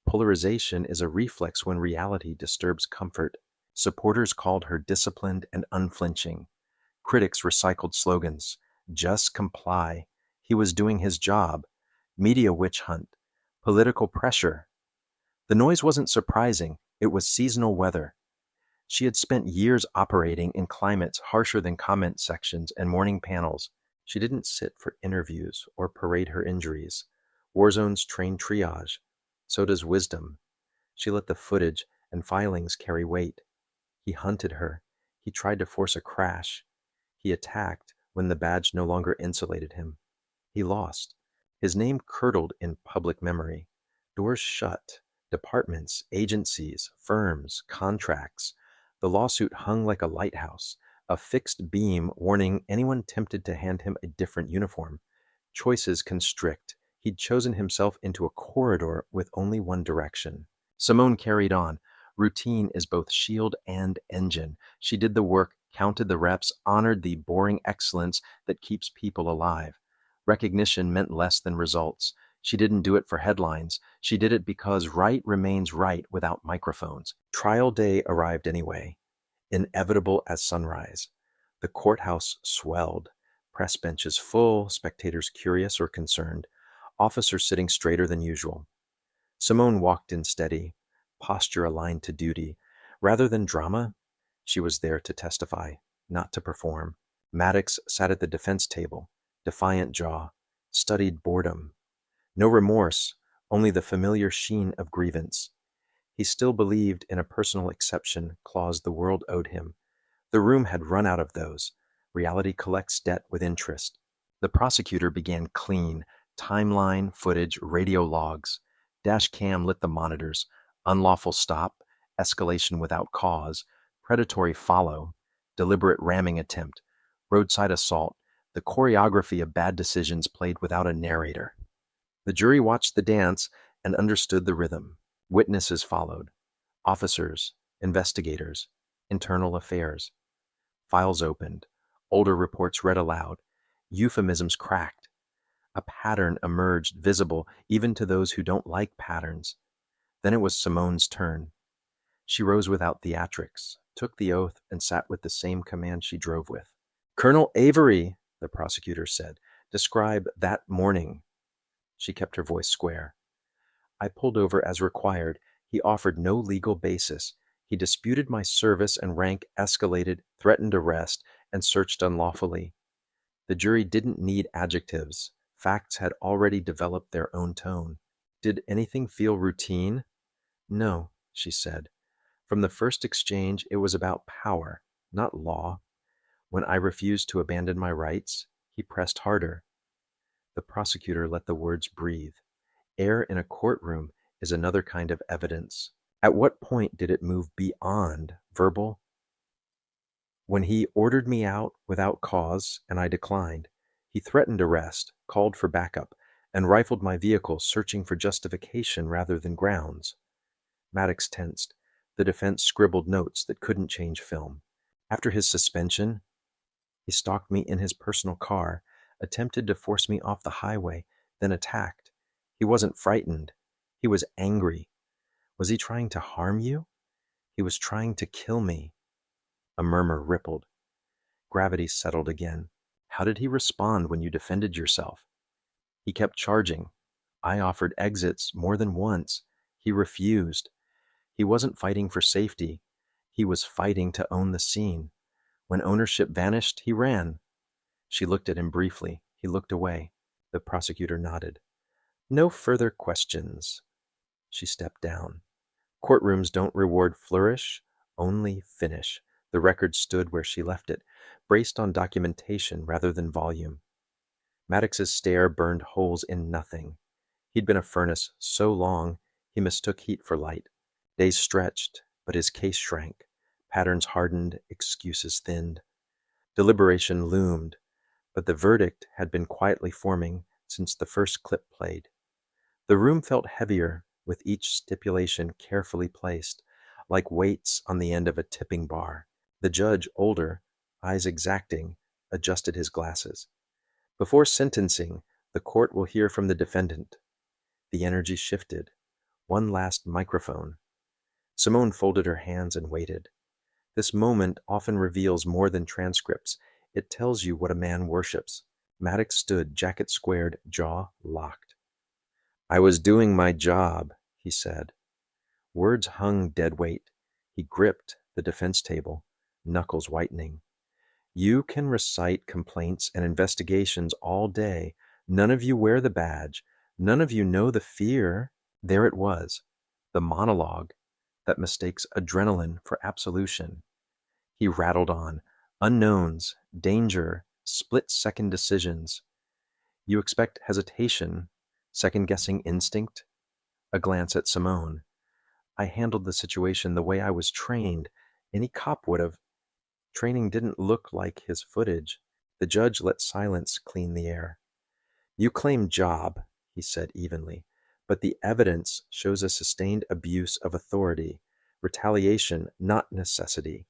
Polarization is a reflex when reality disturbs comfort. Supporters called her disciplined and unflinching. Critics recycled slogans. Just comply. He was doing his job. Media witch hunt. Political pressure. The noise wasn't surprising. It was seasonal weather. She had spent years operating in climates harsher than comment sections and morning panels. She didn't sit for interviews or parade her injuries. War zones train triage. So does wisdom. She let the footage and filings carry weight. He hunted her. He tried to force a crash. He attacked when the badge no longer insulated him. He lost. His name curdled in public memory. Doors shut. Departments, agencies, firms, contracts. The lawsuit hung like a lighthouse, a fixed beam warning anyone tempted to hand him a different uniform. Choices constrict. He'd chosen himself into a corridor with only one direction. Simone carried on. Routine is both shield and engine. She did the work, counted the reps, honored the boring excellence that keeps people alive. Recognition meant less than results. She didn't do it for headlines. She did it because right remains right without microphones. Trial day arrived anyway, inevitable as sunrise. The courthouse swelled, press benches full, spectators curious or concerned, officers sitting straighter than usual. Simone walked in steady, posture aligned to duty. Rather than drama, she was there to testify, not to perform. Maddox sat at the defense table, defiant jaw, studied boredom. No remorse, only the familiar sheen of grievance. He still believed in a personal exception clause the world owed him. The room had run out of those. Reality collects debt with interest. The prosecutor began clean, timeline, footage, radio logs. Dash cam lit the monitors. Unlawful stop, escalation without cause, predatory follow, deliberate ramming attempt, roadside assault, the choreography of bad decisions played without a narrator. The jury watched the dance and understood the rhythm. Witnesses followed. Officers, investigators, internal affairs. Files opened. Older reports read aloud. Euphemisms cracked. A pattern emerged, visible even to those who don't like patterns. Then it was Simone's turn. She rose without theatrics, took the oath, and sat with the same command she drove with. "Colonel Avery," the prosecutor said, "describe that morning." She kept her voice square. I pulled over as required. He offered no legal basis. He disputed my service and rank, escalated, threatened arrest, and searched unlawfully. The jury didn't need adjectives. Facts had already developed their own tone. Did anything feel routine? No, she said. From the first exchange, it was about power, not law. When I refused to abandon my rights, he pressed harder. The prosecutor let the words breathe. Air in a courtroom is another kind of evidence. At what point did it move beyond verbal? When he ordered me out without cause and I declined, he threatened arrest, called for backup, and rifled my vehicle, searching for justification rather than grounds. Maddox tensed. The defense scribbled notes that couldn't change film. After his suspension, he stalked me in his personal car, attempted to force me off the highway, then attacked. He wasn't frightened. He was angry. Was he trying to harm you? He was trying to kill me. A murmur rippled. Gravity settled again. How did he respond when you defended yourself? He kept charging. I offered exits more than once. He refused. He wasn't fighting for safety. He was fighting to own the scene. When ownership vanished, he ran. She looked at him briefly. He looked away. The prosecutor nodded. No further questions. She stepped down. Courtrooms don't reward flourish, only finish. The record stood where she left it, braced on documentation rather than volume. Maddox's stare burned holes in nothing. He'd been a furnace so long, he mistook heat for light. Days stretched, but his case shrank. Patterns hardened, excuses thinned. Deliberation loomed, but the verdict had been quietly forming since the first clip played. The room felt heavier with each stipulation carefully placed, like weights on the end of a tipping bar. The judge, older, eyes exacting, adjusted his glasses. Before sentencing, the court will hear from the defendant. The energy shifted. One last microphone. Simone folded her hands and waited. This moment often reveals more than transcripts. It tells you what a man worships. Maddox stood, jacket squared, jaw locked. I was doing my job, he said. Words hung dead weight. He gripped the defense table, knuckles whitening. You can recite complaints and investigations all day. None of you wear the badge. None of you know the fear. There it was, the monologue that mistakes adrenaline for absolution. He rattled on. Unknowns, danger, split-second decisions. You expect hesitation, second-guessing instinct? A glance at Simone. I handled the situation the way I was trained. Any cop would have. Training didn't look like his footage. The judge let silence clean the air. You claim job, he said evenly, but the evidence shows a sustained abuse of authority, retaliation, not necessity.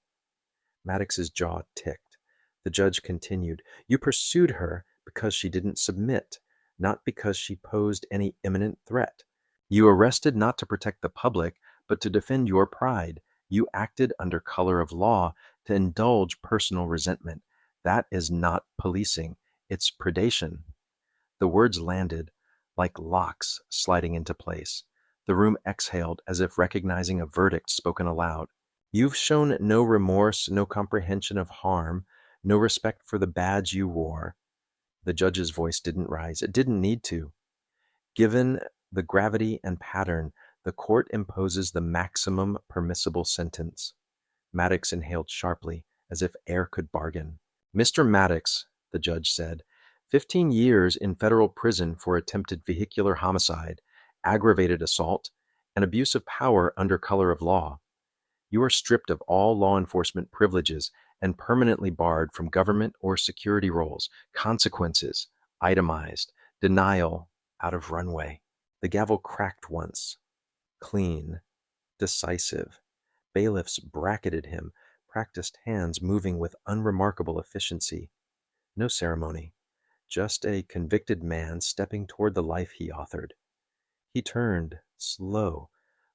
Maddox's jaw ticked. The judge continued, you pursued her because she didn't submit. not because she posed any imminent threat. You arrested not to protect the public, but to defend your pride. You acted under color of law to indulge personal resentment. That is not policing, it's predation. The words landed like locks sliding into place. The room exhaled as if recognizing a verdict spoken aloud. You've shown no remorse, no comprehension of harm, no respect for the badge you wore. The judge's voice didn't rise. It didn't need to. Given the gravity and pattern, the court imposes the maximum permissible sentence. Maddox inhaled sharply, as if air could bargain. Mr. Maddox, the judge said, 15 years in federal prison for attempted vehicular homicide, aggravated assault, and abuse of power under color of law. You are stripped of all law enforcement privileges and permanently barred from government or security roles. Consequences, itemized, denial, out of runway. The gavel cracked once. Clean, decisive. Bailiffs bracketed him, practiced hands moving with unremarkable efficiency. No ceremony, just a convicted man stepping toward the life he authored. He turned, slow,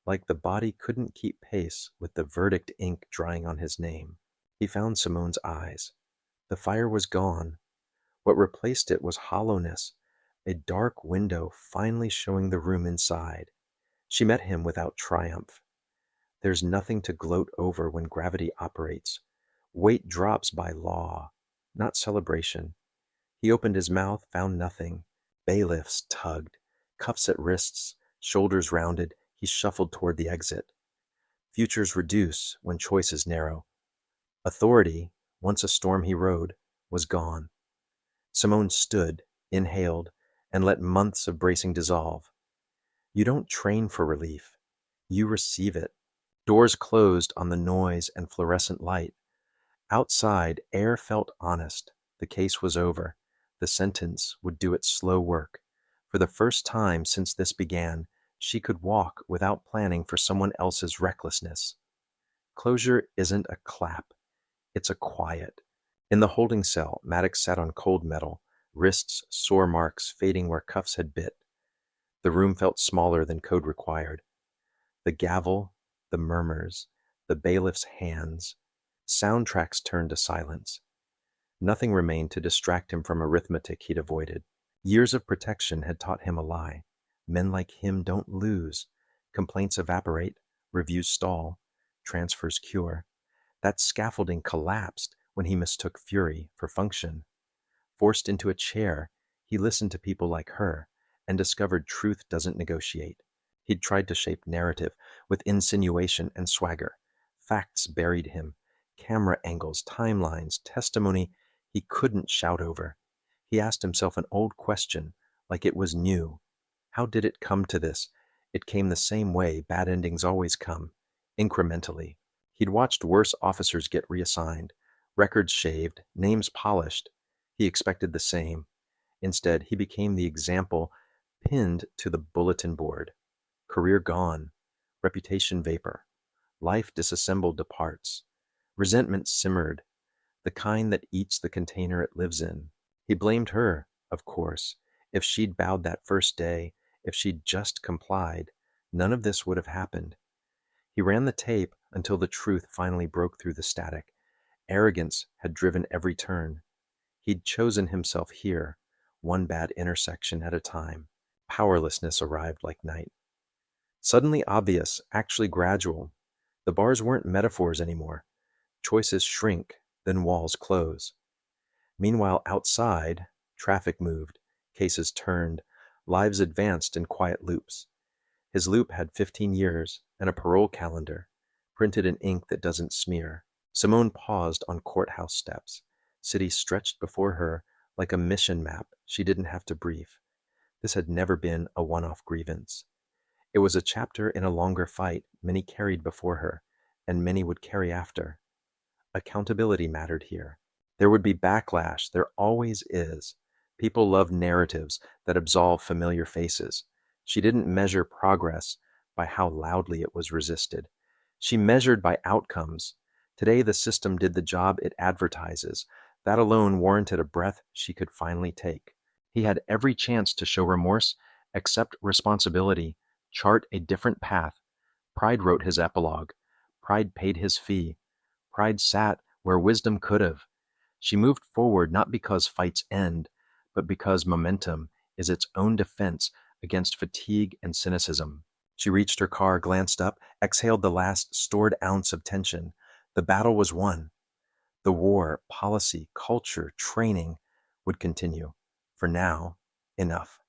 like the body couldn't keep pace with the verdict ink drying on his name. He found Simone's eyes. The fire was gone. What replaced it was hollowness, a dark window finally showing the room inside. She met him without triumph. There's nothing to gloat over when gravity operates. Weight drops by law, not celebration. He opened his mouth, found nothing. Bailiffs tugged, cuffs at wrists, shoulders rounded. He shuffled toward the exit. Futures reduce when choices narrow. Authority, once a storm he rode, was gone. Simone stood, inhaled, and let months of bracing dissolve. You don't train for relief. You receive it. Doors closed on the noise and fluorescent light. Outside, air felt honest. The case was over. The sentence would do its slow work. For the first time since this began, she could walk without planning for someone else's recklessness. Closure isn't a clap. It's a quiet. In the holding cell, Maddox sat on cold metal, wrists sore marks fading where cuffs had bit. The room felt smaller than code required. The gavel, the murmurs, the bailiff's hands. Soundtracks turned to silence. Nothing remained to distract him from arithmetic he'd avoided. Years of protection had taught him a lie. Men like him don't lose. Complaints evaporate, reviews stall, transfers cure. That scaffolding collapsed when he mistook fury for function. Forced into a chair, he listened to people like her and discovered truth doesn't negotiate. He'd tried to shape narrative with insinuation and swagger. Facts buried him. Camera angles, timelines, testimony he couldn't shout over. He asked himself an old question, like it was new. How did it come to this? It came the same way bad endings always come, incrementally. He'd watched worse officers get reassigned, records shaved, names polished. He expected the same. Instead, he became the example pinned to the bulletin board. Career gone, reputation vapor, life disassembled to parts. Resentment simmered, the kind that eats the container it lives in. He blamed her, of course. If she'd bowed that first day, if she'd just complied, none of this would have happened. He ran the tape until the truth finally broke through the static. Arrogance had driven every turn. He'd chosen himself here, one bad intersection at a time. Powerlessness arrived like night. Suddenly obvious, actually gradual. The bars weren't metaphors anymore. Choices shrink, then walls close. Meanwhile, outside, traffic moved, cases turned, lives advanced in quiet loops. His loop had 15 years and a parole calendar, printed in ink that doesn't smear. Simone paused on courthouse steps. City stretched before her like a mission map she didn't have to brief. This had never been a one-off grievance. It was a chapter in a longer fight many carried before her, and many would carry after. Accountability mattered here. There would be backlash, there always is. People love narratives that absolve familiar faces. She didn't measure progress by how loudly it was resisted. She measured by outcomes. Today the system did the job it advertises. That alone warranted a breath she could finally take. He had every chance to show remorse, accept responsibility, chart a different path. Pride wrote his epilogue. Pride paid his fee. Pride sat where wisdom could have. She moved forward not because fights end, but because momentum is its own defense against fatigue and cynicism. She reached her car, glanced up, exhaled the last stored ounce of tension. The battle was won. The war, policy, culture, training would continue. For now, enough.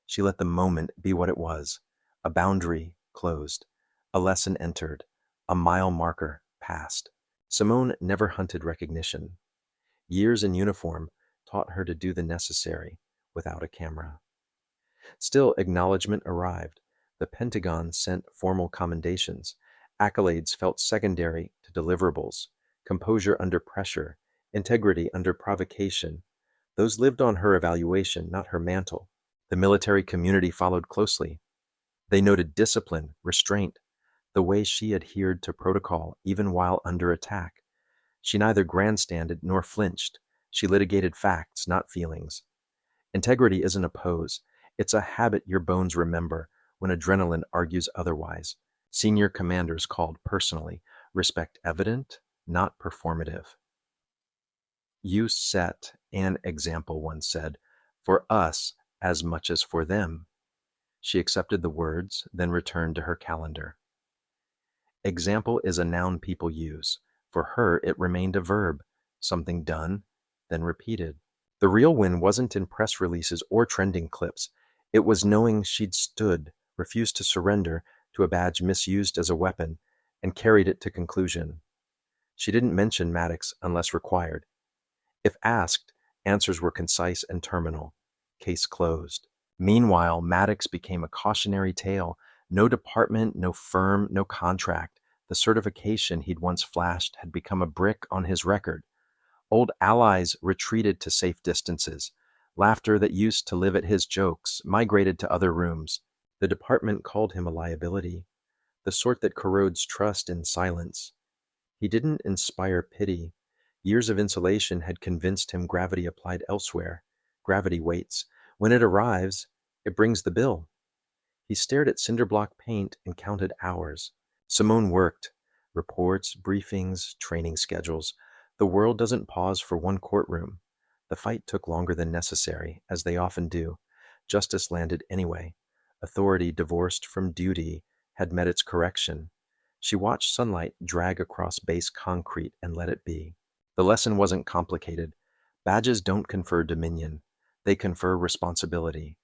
She let the moment be what it was. A boundary closed. A lesson entered. A mile marker passed. Simone never hunted recognition. Years in uniform taught her to do the necessary without a camera. Still, acknowledgement arrived. The Pentagon sent formal commendations. Accolades felt secondary to deliverables. Composure under pressure, integrity under provocation. Those lived on her evaluation, not her mantle. The military community followed closely. They noted discipline, restraint, the way she adhered to protocol even while under attack. She neither grandstanded nor flinched. She litigated facts, not feelings. Integrity isn't a pose. It's a habit your bones remember when adrenaline argues otherwise. Senior commanders called personally. Respect evident, not performative. You set an example, one said, for us as much as for them. She accepted the words, then returned to her calendar. Example is a noun people use. For her, it remained a verb, something done, then repeated. The real win wasn't in press releases or trending clips. It was knowing she'd stood, refused to surrender to a badge misused as a weapon, and carried it to conclusion. She didn't mention Maddox unless required. If asked, answers were concise and terminal. Case closed. Meanwhile, Maddox became a cautionary tale. No department, no firm, no contract. The certification he'd once flashed had become a brick on his record. Old allies retreated to safe distances. Laughter that used to live at his jokes migrated to other rooms. The department called him a liability, the sort that corrodes trust in silence. He didn't inspire pity. Years of insulation had convinced him gravity applied elsewhere. Gravity waits. When it arrives, it brings the bill. He stared at cinder block paint and counted hours. Simone worked. Reports, briefings, training schedules. The world doesn't pause for one courtroom. The fight took longer than necessary, as they often do. Justice landed anyway. Authority divorced from duty had met its correction. She watched sunlight drag across base concrete and let it be. The lesson wasn't complicated. Badges don't confer dominion. They confer responsibility.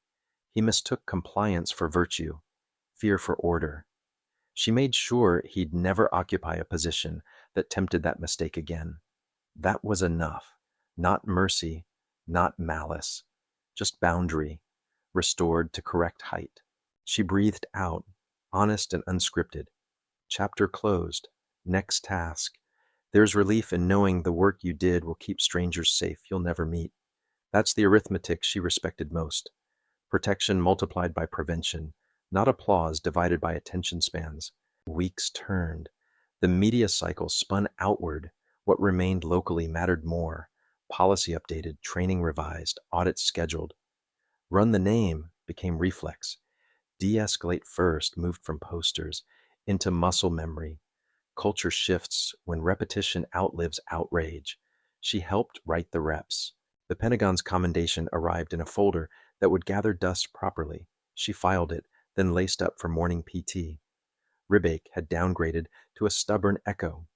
He mistook compliance for virtue, fear for order. She made sure he'd never occupy a position that tempted that mistake again. That was enough. Not mercy, not malice, just boundary, restored to correct height. She breathed out, honest and unscripted. Chapter closed. Next task. There's relief in knowing the work you did will keep strangers safe you'll never meet. That's the arithmetic she respected most. Protection multiplied by prevention, not applause divided by attention spans. Weeks turned. The media cycle spun outward. What remained locally mattered more. Policy updated, training revised, audits scheduled. Run the name became reflex. De-escalate first moved from posters into muscle memory. Culture shifts when repetition outlives outrage. She helped write the reps. The Pentagon's commendation arrived in a folder that would gather dust properly. She filed it, then laced up for morning PT. Ribache had downgraded to a stubborn echo.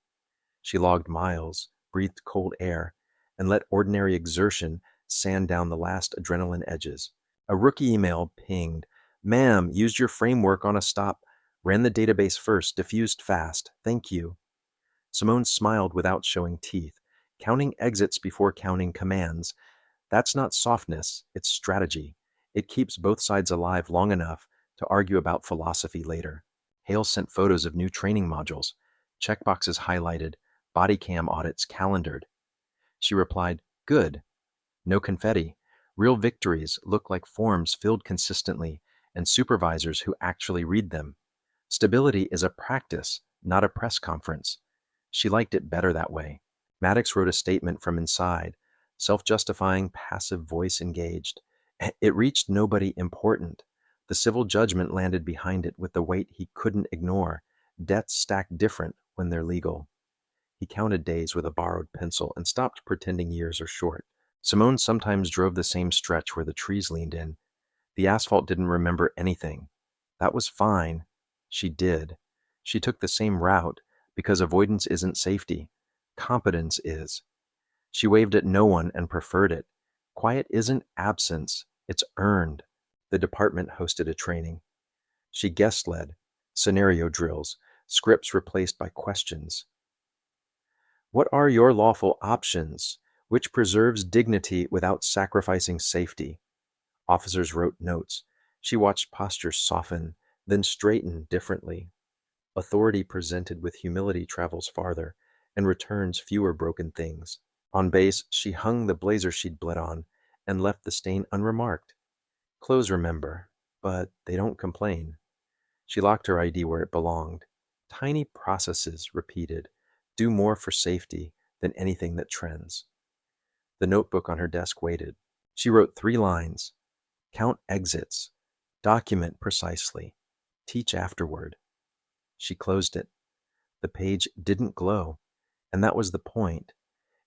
She logged miles, breathed cold air, and let ordinary exertion sand down the last adrenaline edges. A rookie email pinged. Ma'am, used your framework on a stop. Ran the database first, diffused fast. Thank you. Simone smiled without showing teeth, counting exits before counting commands. That's not softness, it's strategy. It keeps both sides alive long enough to argue about philosophy later. Hale sent photos of new training modules, checkboxes highlighted, body cam audits calendared. She replied, good. No confetti. Real victories look like forms filled consistently and supervisors who actually read them. Stability is a practice, not a press conference. She liked it better that way. Maddox wrote a statement from inside, self-justifying, passive voice engaged. It reached nobody important. The civil judgment landed behind it with the weight he couldn't ignore. Debts stack different when they're legal. He counted days with a borrowed pencil and stopped pretending years are short. Simone sometimes drove the same stretch where the trees leaned in. The asphalt didn't remember anything. That was fine. She did. She took the same route because avoidance isn't safety. Competence is. She waved at no one and preferred it. Quiet isn't absence, it's earned. The department hosted a training. She guest led, scenario drills, scripts replaced by questions. What are your lawful options? Which preserves dignity without sacrificing safety? Officers wrote notes. She watched postures soften, then straighten differently. Authority presented with humility travels farther and returns fewer broken things. On base, she hung the blazer she'd bled on and left the stain unremarked. Clothes remember, but they don't complain. She locked her ID where it belonged. Tiny processes repeated do more for safety than anything that trends. The notebook on her desk waited. She wrote 3 lines. Count exits. Document precisely. Teach afterward. She closed it. The page didn't glow, and that was the point.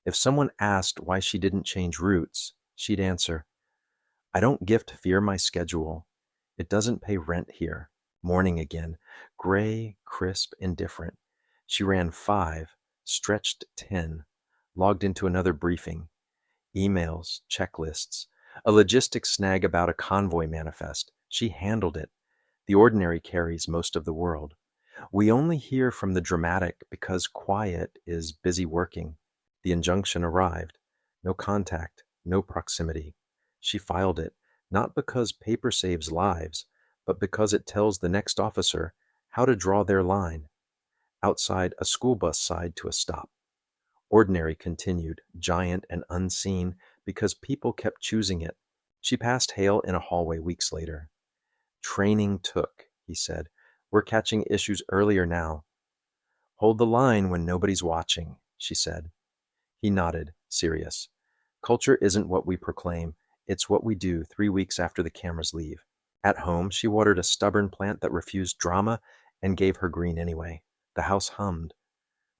If someone asked why she didn't change routes, she'd answer, I don't gift fear my schedule. It doesn't pay rent here. Morning again. Gray, crisp, indifferent. She ran 5, stretched 10, logged into another briefing. Emails, checklists, a logistics snag about a convoy manifest. She handled it. The ordinary carries most of the world. We only hear from the dramatic because quiet is busy working. The injunction arrived. No contact, no proximity. She filed it, not because paper saves lives, but because it tells the next officer how to draw their line. Outside, a school bus sighed to a stop. Ordinary continued, giant and unseen, because people kept choosing it. She passed Hale in a hallway weeks later. Training took, he said. We're catching issues earlier now. Hold the line when nobody's watching, she said. He nodded, serious. Culture isn't what we proclaim, it's what we do 3 weeks after the cameras leave. At home, she watered a stubborn plant that refused drama and gave her green anyway. The house hummed.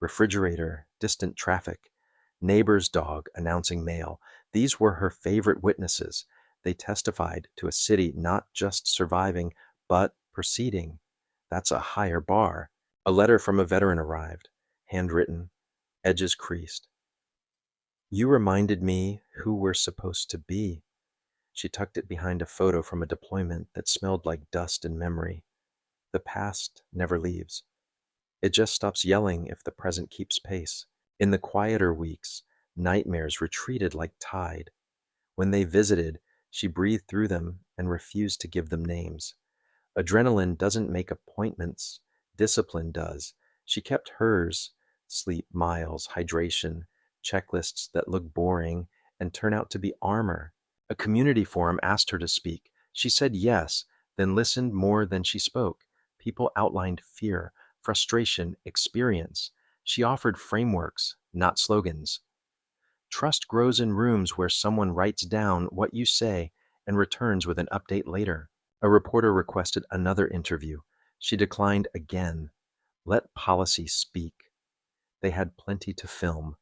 Refrigerator, distant traffic, neighbor's dog announcing mail. These were her favorite witnesses. They testified to a city not just surviving, but proceeding. That's a higher bar. A letter from a veteran arrived, handwritten, edges creased. You reminded me who we're supposed to be. She tucked it behind a photo from a deployment that smelled like dust and memory. The past never leaves. It just stops yelling if the present keeps pace. In the quieter weeks, nightmares retreated like tide. When they visited, she breathed through them and refused to give them names. Adrenaline doesn't make appointments, discipline does. She kept hers, sleep, miles, hydration, checklists that look boring and turn out to be armor. A community forum asked her to speak. She said yes, then listened more than she spoke. People outlined fear, frustration, experience. She offered frameworks, not slogans. Trust grows in rooms where someone writes down what you say and returns with an update later. A reporter requested another interview. She declined again. Let policy speak. They had plenty to film.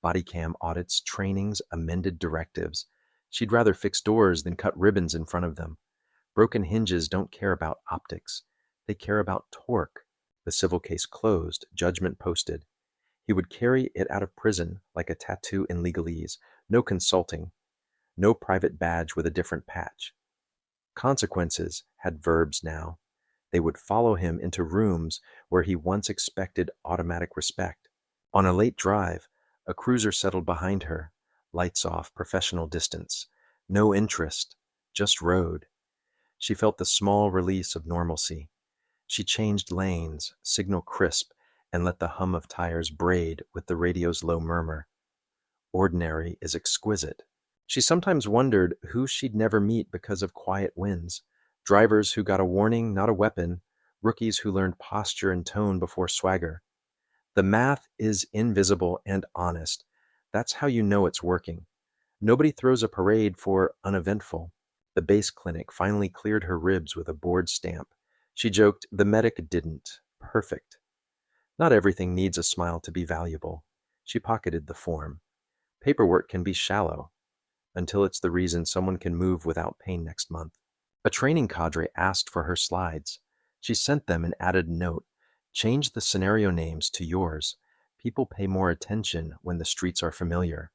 Body cam audits, trainings, amended directives. She'd rather fix doors than cut ribbons in front of them. Broken hinges don't care about optics. They care about torque. The civil case closed, judgment posted. He would carry it out of prison like a tattoo in legalese. No consulting. No private badge with a different patch. Consequences had verbs now. They would follow him into rooms where he once expected automatic respect. On a late drive, a cruiser settled behind her. Lights off, professional distance. No interest, just road. She felt the small release of normalcy. She changed lanes, signal crisp, and let the hum of tires braid with the radio's low murmur. Ordinary is exquisite. She sometimes wondered who she'd never meet because of quiet wins. Drivers who got a warning, not a weapon. Rookies who learned posture and tone before swagger. The math is invisible and honest. That's how you know it's working. Nobody throws a parade for uneventful. The base clinic finally cleared her ribs with a board stamp. She joked, "The medic didn't. Perfect." Not everything needs a smile to be valuable. She pocketed the form. Paperwork can be shallow until it's the reason someone can move without pain next month. A training cadre asked for her slides. She sent them and added a note. Change the scenario names to yours. People pay more attention when the streets are familiar.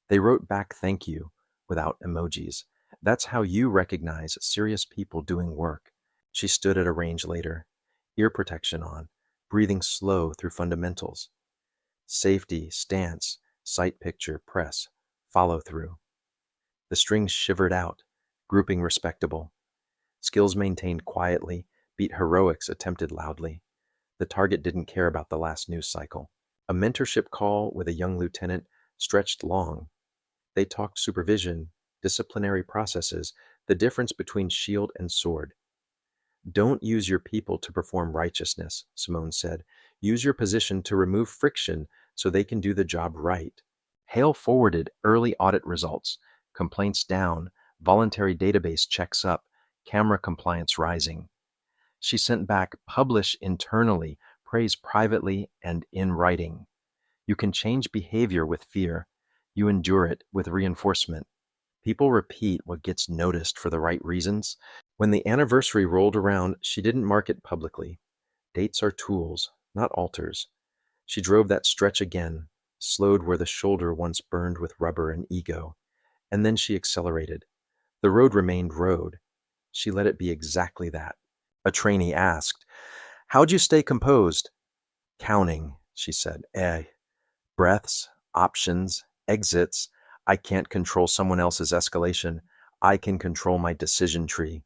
They wrote back thank you without emojis. That's how you recognize serious people doing work. She stood at a range later, ear protection on, breathing slow through fundamentals. Safety, stance, sight picture, press, follow through. The strings shivered out, grouping respectable. Skills maintained quietly, beat heroics attempted loudly. The target didn't care about the last news cycle. A mentorship call with a young lieutenant stretched long. They talked supervision, disciplinary processes, the difference between shield and sword. Don't use your people to perform righteousness, Simone said. Use your position to remove friction so they can do the job right. Hale forwarded early audit results, complaints down, voluntary database checks up, camera compliance rising. She sent back publish internally, praise privately, and in writing. You can change behavior with fear. You endure it with reinforcement. People repeat what gets noticed for the right reasons. When the anniversary rolled around, she didn't mark it publicly. Dates are tools, not altars. She drove that stretch again, slowed where the shoulder once burned with rubber and ego, and then she accelerated. The road remained road. She let it be exactly that. A trainee asked, "How'd you stay composed?" "Counting," she said. Breaths, options, exits. I can't control someone else's escalation. I can control my decision tree."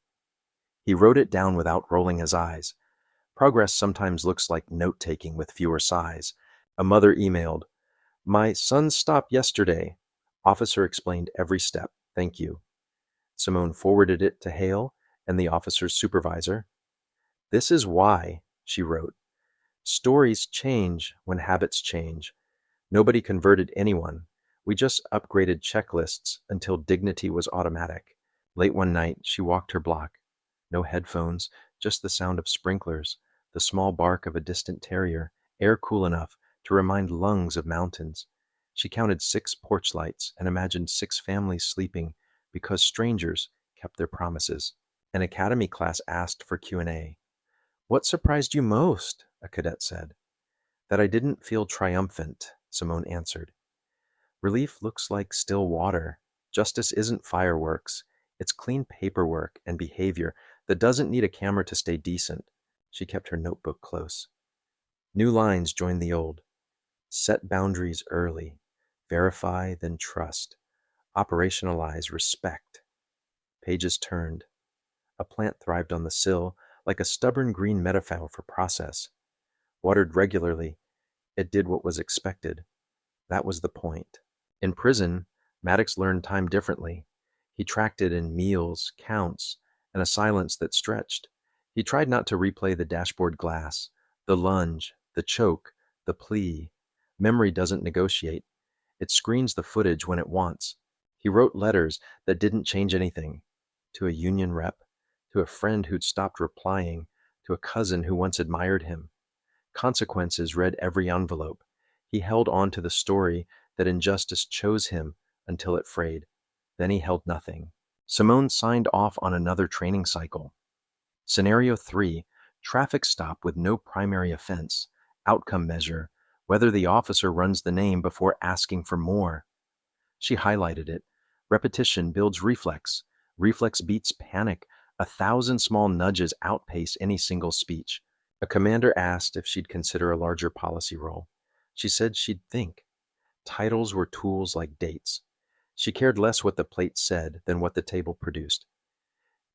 He wrote it down without rolling his eyes. Progress sometimes looks like note-taking with fewer sighs. A mother emailed, "My son stopped yesterday." Officer explained every step. "Thank you." Simone forwarded it to Hale and the officer's supervisor. "This is why," she wrote. "Stories change when habits change. Nobody converted anyone. We just upgraded checklists until dignity was automatic." Late one night, she walked her block. No headphones, just the sound of sprinklers, the small bark of a distant terrier, air cool enough to remind lungs of mountains. She counted 6 porch lights and imagined 6 families sleeping because strangers kept their promises. An academy class asked for Q&A. "What surprised you most?" a cadet said. "That I didn't feel triumphant," Simone answered. Relief looks like still water. Justice isn't fireworks. It's clean paperwork and behavior that doesn't need a camera to stay decent. She kept her notebook close. New lines joined the old. Set boundaries early. Verify, then trust. Operationalize respect. Pages turned. A plant thrived on the sill, like a stubborn green metaphor for process. Watered regularly, it did what was expected. That was the point. In prison, Maddox learned time differently. He tracked it in meals, counts, and a silence that stretched. He tried not to replay the dashboard glass, the lunge, the choke, the plea. Memory doesn't negotiate. It screens the footage when it wants. He wrote letters that didn't change anything. To a union rep, to a friend who'd stopped replying, to a cousin who once admired him. Consequences read every envelope. He held on to the story that injustice chose him until it frayed. Then he held nothing. Simone signed off on another training cycle. Scenario 3, traffic stop with no primary offense. Outcome measure, whether the officer runs the name before asking for more. She highlighted it. Repetition builds reflex. Reflex beats panic. 1,000 small nudges outpace any single speech. A commander asked if she'd consider a larger policy role. She said she'd think. Titles were tools like dates. She cared less what the plate said than what the table produced.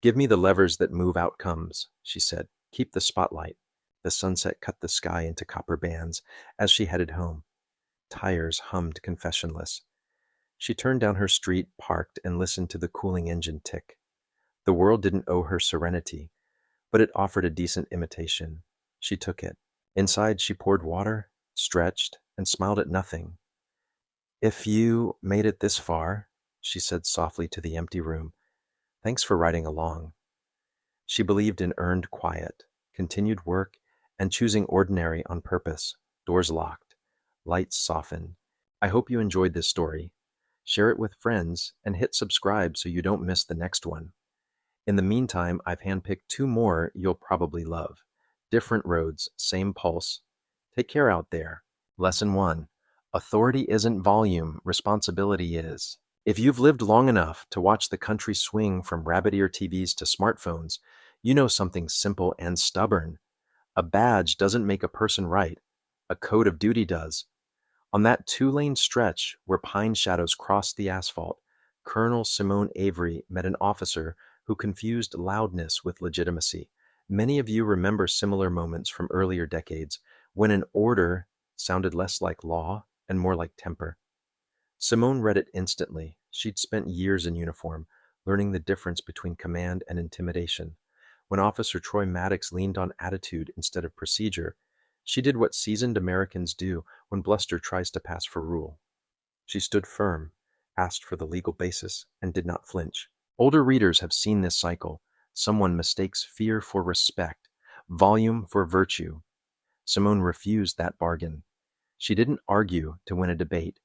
"Give me the levers that move outcomes," she said. "Keep the spotlight." The sunset cut the sky into copper bands as she headed home. Tires hummed confessionless. She turned down her street, parked, and listened to the cooling engine tick. The world didn't owe her serenity, but it offered a decent imitation. She took it. Inside, she poured water, stretched, and smiled at nothing. "If you made it this far," she said softly to the empty room, Thanks for riding along. She believed in earned quiet, continued work, and choosing ordinary on purpose. Doors locked, lights softened. I hope you enjoyed this story. Share it with friends and hit subscribe so you don't miss the next one. In the meantime, I've handpicked two more you'll probably love. Different roads, same pulse. Take care out there. Lesson 1. Authority isn't volume, responsibility is. If you've lived long enough to watch the country swing from rabbit ear TVs to smartphones, you know something simple and stubborn. A badge doesn't make a person right. A code of duty does. On that two-lane stretch where pine shadows crossed the asphalt, Colonel Simone Avery met an officer who confused loudness with legitimacy. Many of you remember similar moments from earlier decades when an order sounded less like law and more like temper. Simone read it instantly. She'd spent years in uniform, learning the difference between command and intimidation. When Officer Troy Maddox leaned on attitude instead of procedure, she did what seasoned Americans do when bluster tries to pass for rule. She stood firm, asked for the legal basis, and did not flinch. Older readers have seen this cycle. Someone mistakes fear for respect, volume for virtue. Simone refused that bargain. She didn't argue to win a debate.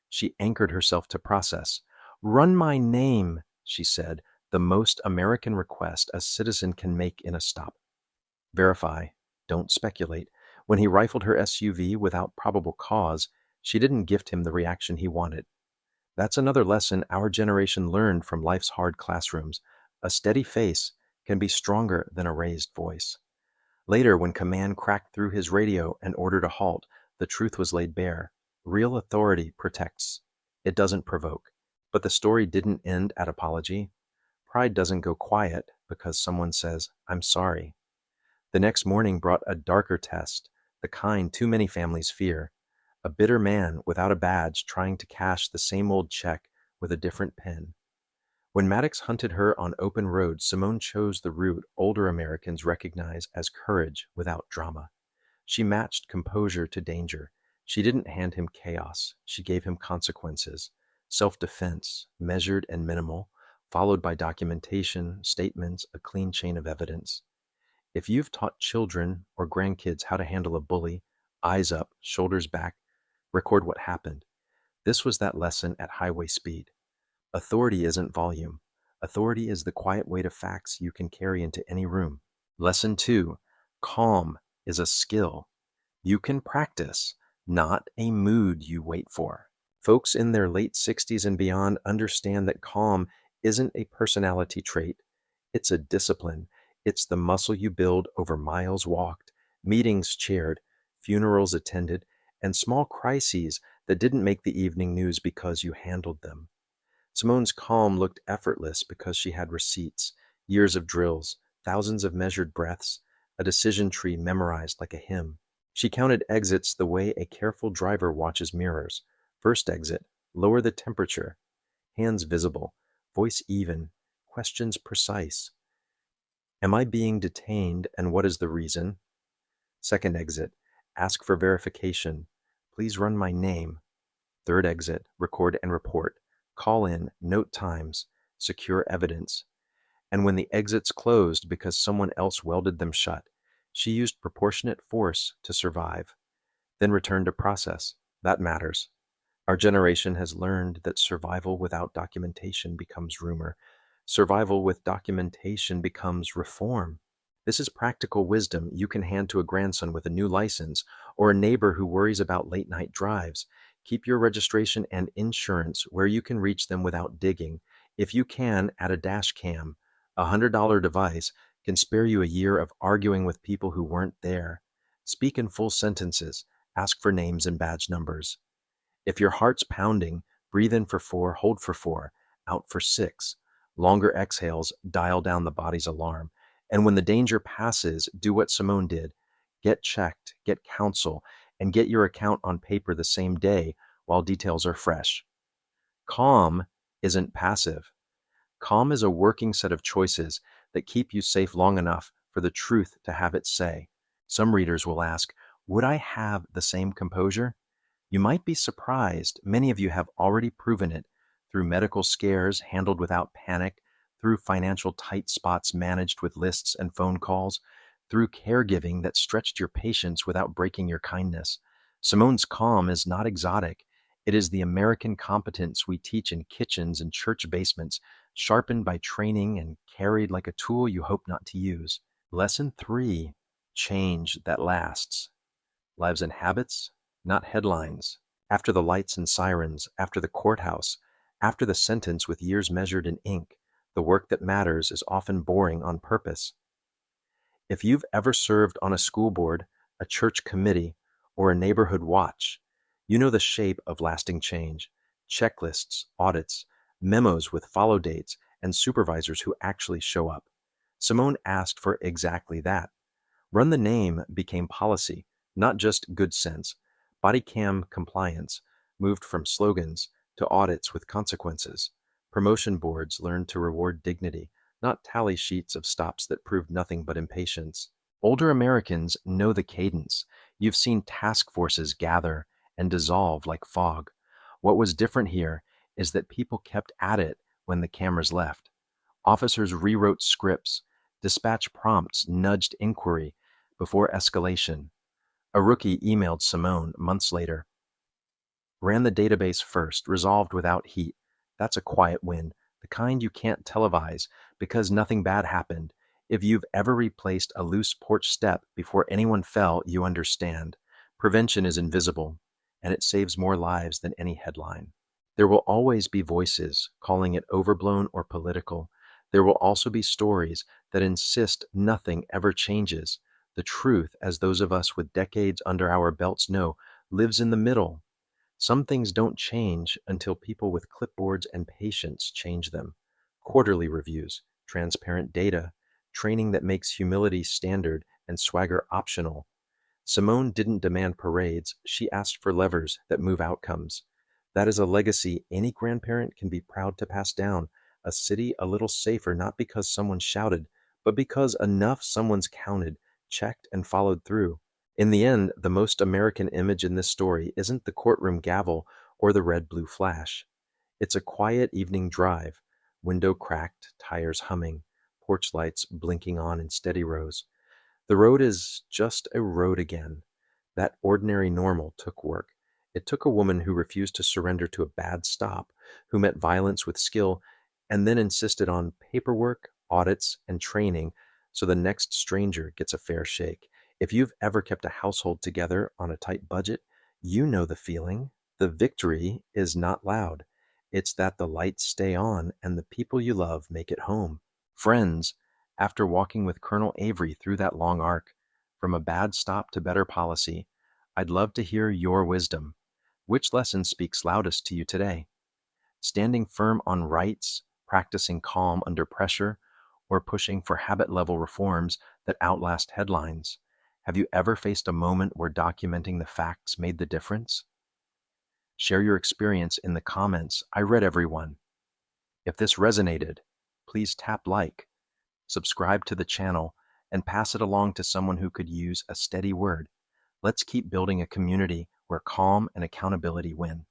She anchored herself to process. "Run my name," she said, the most American request a citizen can make in a stop. Verify, don't speculate. When he rifled her SUV without probable cause, she didn't gift him the reaction he wanted. That's another lesson our generation learned from life's hard classrooms. A steady face can be stronger than a raised voice. Later, when command cracked through his radio and ordered a halt, the truth was laid bare. Real authority protects. It doesn't provoke. But the story didn't end at apology. Pride doesn't go quiet because someone says, "I'm sorry." The next morning brought a darker test, the kind too many families fear. A bitter man without a badge trying to cash the same old check with a different pen. When Maddox hunted her on open roads, Simone chose the route older Americans recognize as courage without drama. She matched composure to danger. She didn't hand him chaos. She gave him consequences. Self-defense, measured and minimal, followed by documentation, statements, a clean chain of evidence. If you've taught children or grandkids how to handle a bully, eyes up, shoulders back, record what happened. This was that lesson at highway speed. Authority isn't volume. Authority is the quiet weight of facts you can carry into any room. Lesson 2. Calm is a skill you can practice, not a mood you wait for. Folks in their late 60s and beyond understand that calm isn't a personality trait. It's a discipline. It's the muscle you build over miles walked, meetings chaired, funerals attended, and small crises that didn't make the evening news because you handled them. Simone's calm looked effortless because she had receipts, years of drills, thousands of measured breaths, a decision tree memorized like a hymn. She counted exits the way a careful driver watches mirrors. First exit, lower the temperature. Hands visible, voice even, questions precise. Am I being detained and what is the reason? Second exit, ask for verification. Please run my name. Third exit, record and report. Call in, note times, secure evidence. And when the exits closed because someone else welded them shut, she used proportionate force to survive. Then returned to process. That matters. Our generation has learned that survival without documentation becomes rumor. Survival with documentation becomes reform. This is practical wisdom you can hand to a grandson with a new license or a neighbor who worries about late night drives. Keep your registration and insurance where you can reach them without digging. If you can, add a dash cam. A $100 device can spare you a year of arguing with people who weren't there. Speak in full sentences. Ask for names and badge numbers. If your heart's pounding, breathe in for 4, hold for 4, out for 6. Longer exhales dial down the body's alarm. And when the danger passes, do what Simone did. Get checked, get counsel, and get your account on paper the same day while details are fresh. Calm isn't passive. Calm is a working set of choices that keep you safe long enough for the truth to have its say. Some readers will ask, would I have the same composure? You might be surprised. Many of you have already proven it through medical scares handled without panic, through financial tight spots managed with lists and phone calls, through caregiving that stretched your patience without breaking your kindness. Simone's calm is not exotic. It is the American competence we teach in kitchens and church basements, sharpened by training and carried like a tool you hope not to use. Lesson 3: Change that lasts. Lives and habits, not headlines. After the lights and sirens, after the courthouse, after the sentence with years measured in ink, the work that matters is often boring on purpose. If you've ever served on a school board, a church committee, or a neighborhood watch, you know the shape of lasting change. Checklists, audits, memos with follow dates, and supervisors who actually show up. Simone asked for exactly that. Run the name became policy, not just good sense. Body cam compliance moved from slogans to audits with consequences. Promotion boards learned to reward dignity, not tally sheets of stops that proved nothing but impatience. Older Americans know the cadence. You've seen task forces gather and dissolve like fog. What was different here is that people kept at it when the cameras left. Officers rewrote scripts, dispatch prompts, nudged inquiry before escalation. A rookie emailed Simone months later, ran the database first, resolved without heat. That's a quiet win, the kind you can't televise because nothing bad happened. If you've ever replaced a loose porch step before anyone fell, you understand. Prevention is invisible, and it saves more lives than any headline. There will always be voices calling it overblown or political. There will also be stories that insist nothing ever changes. The truth, as those of us with decades under our belts know, lives in the middle. Some things don't change until people with clipboards and patience change them. Quarterly reviews, transparent data, training that makes humility standard and swagger optional. Simone didn't demand parades, she asked for levers that move outcomes. That is a legacy any grandparent can be proud to pass down. A city a little safer not because someone shouted, but because enough someone's counted, checked, and followed through. In the end, the most American image in this story isn't the courtroom gavel or the red-blue flash. It's a quiet evening drive, window cracked, tires humming, porch lights blinking on in steady rows. The road is just a road again. That ordinary normal took work. It took a woman who refused to surrender to a bad stop, who met violence with skill, and then insisted on paperwork, audits, and training so the next stranger gets a fair shake. If you've ever kept a household together on a tight budget, you know the feeling. The victory is not loud. It's that the lights stay on and the people you love make it home. Friends, after walking with Colonel Avery through that long arc, from a bad stop to better policy, I'd love to hear your wisdom. Which lesson speaks loudest to you today? Standing firm on rights, practicing calm under pressure, or pushing for habit-level reforms that outlast headlines? Have you ever faced a moment where documenting the facts made the difference? Share your experience in the comments. I read every one. If this resonated, please tap like, subscribe to the channel, and pass it along to someone who could use a steady word. Let's keep building a community where calm and accountability win.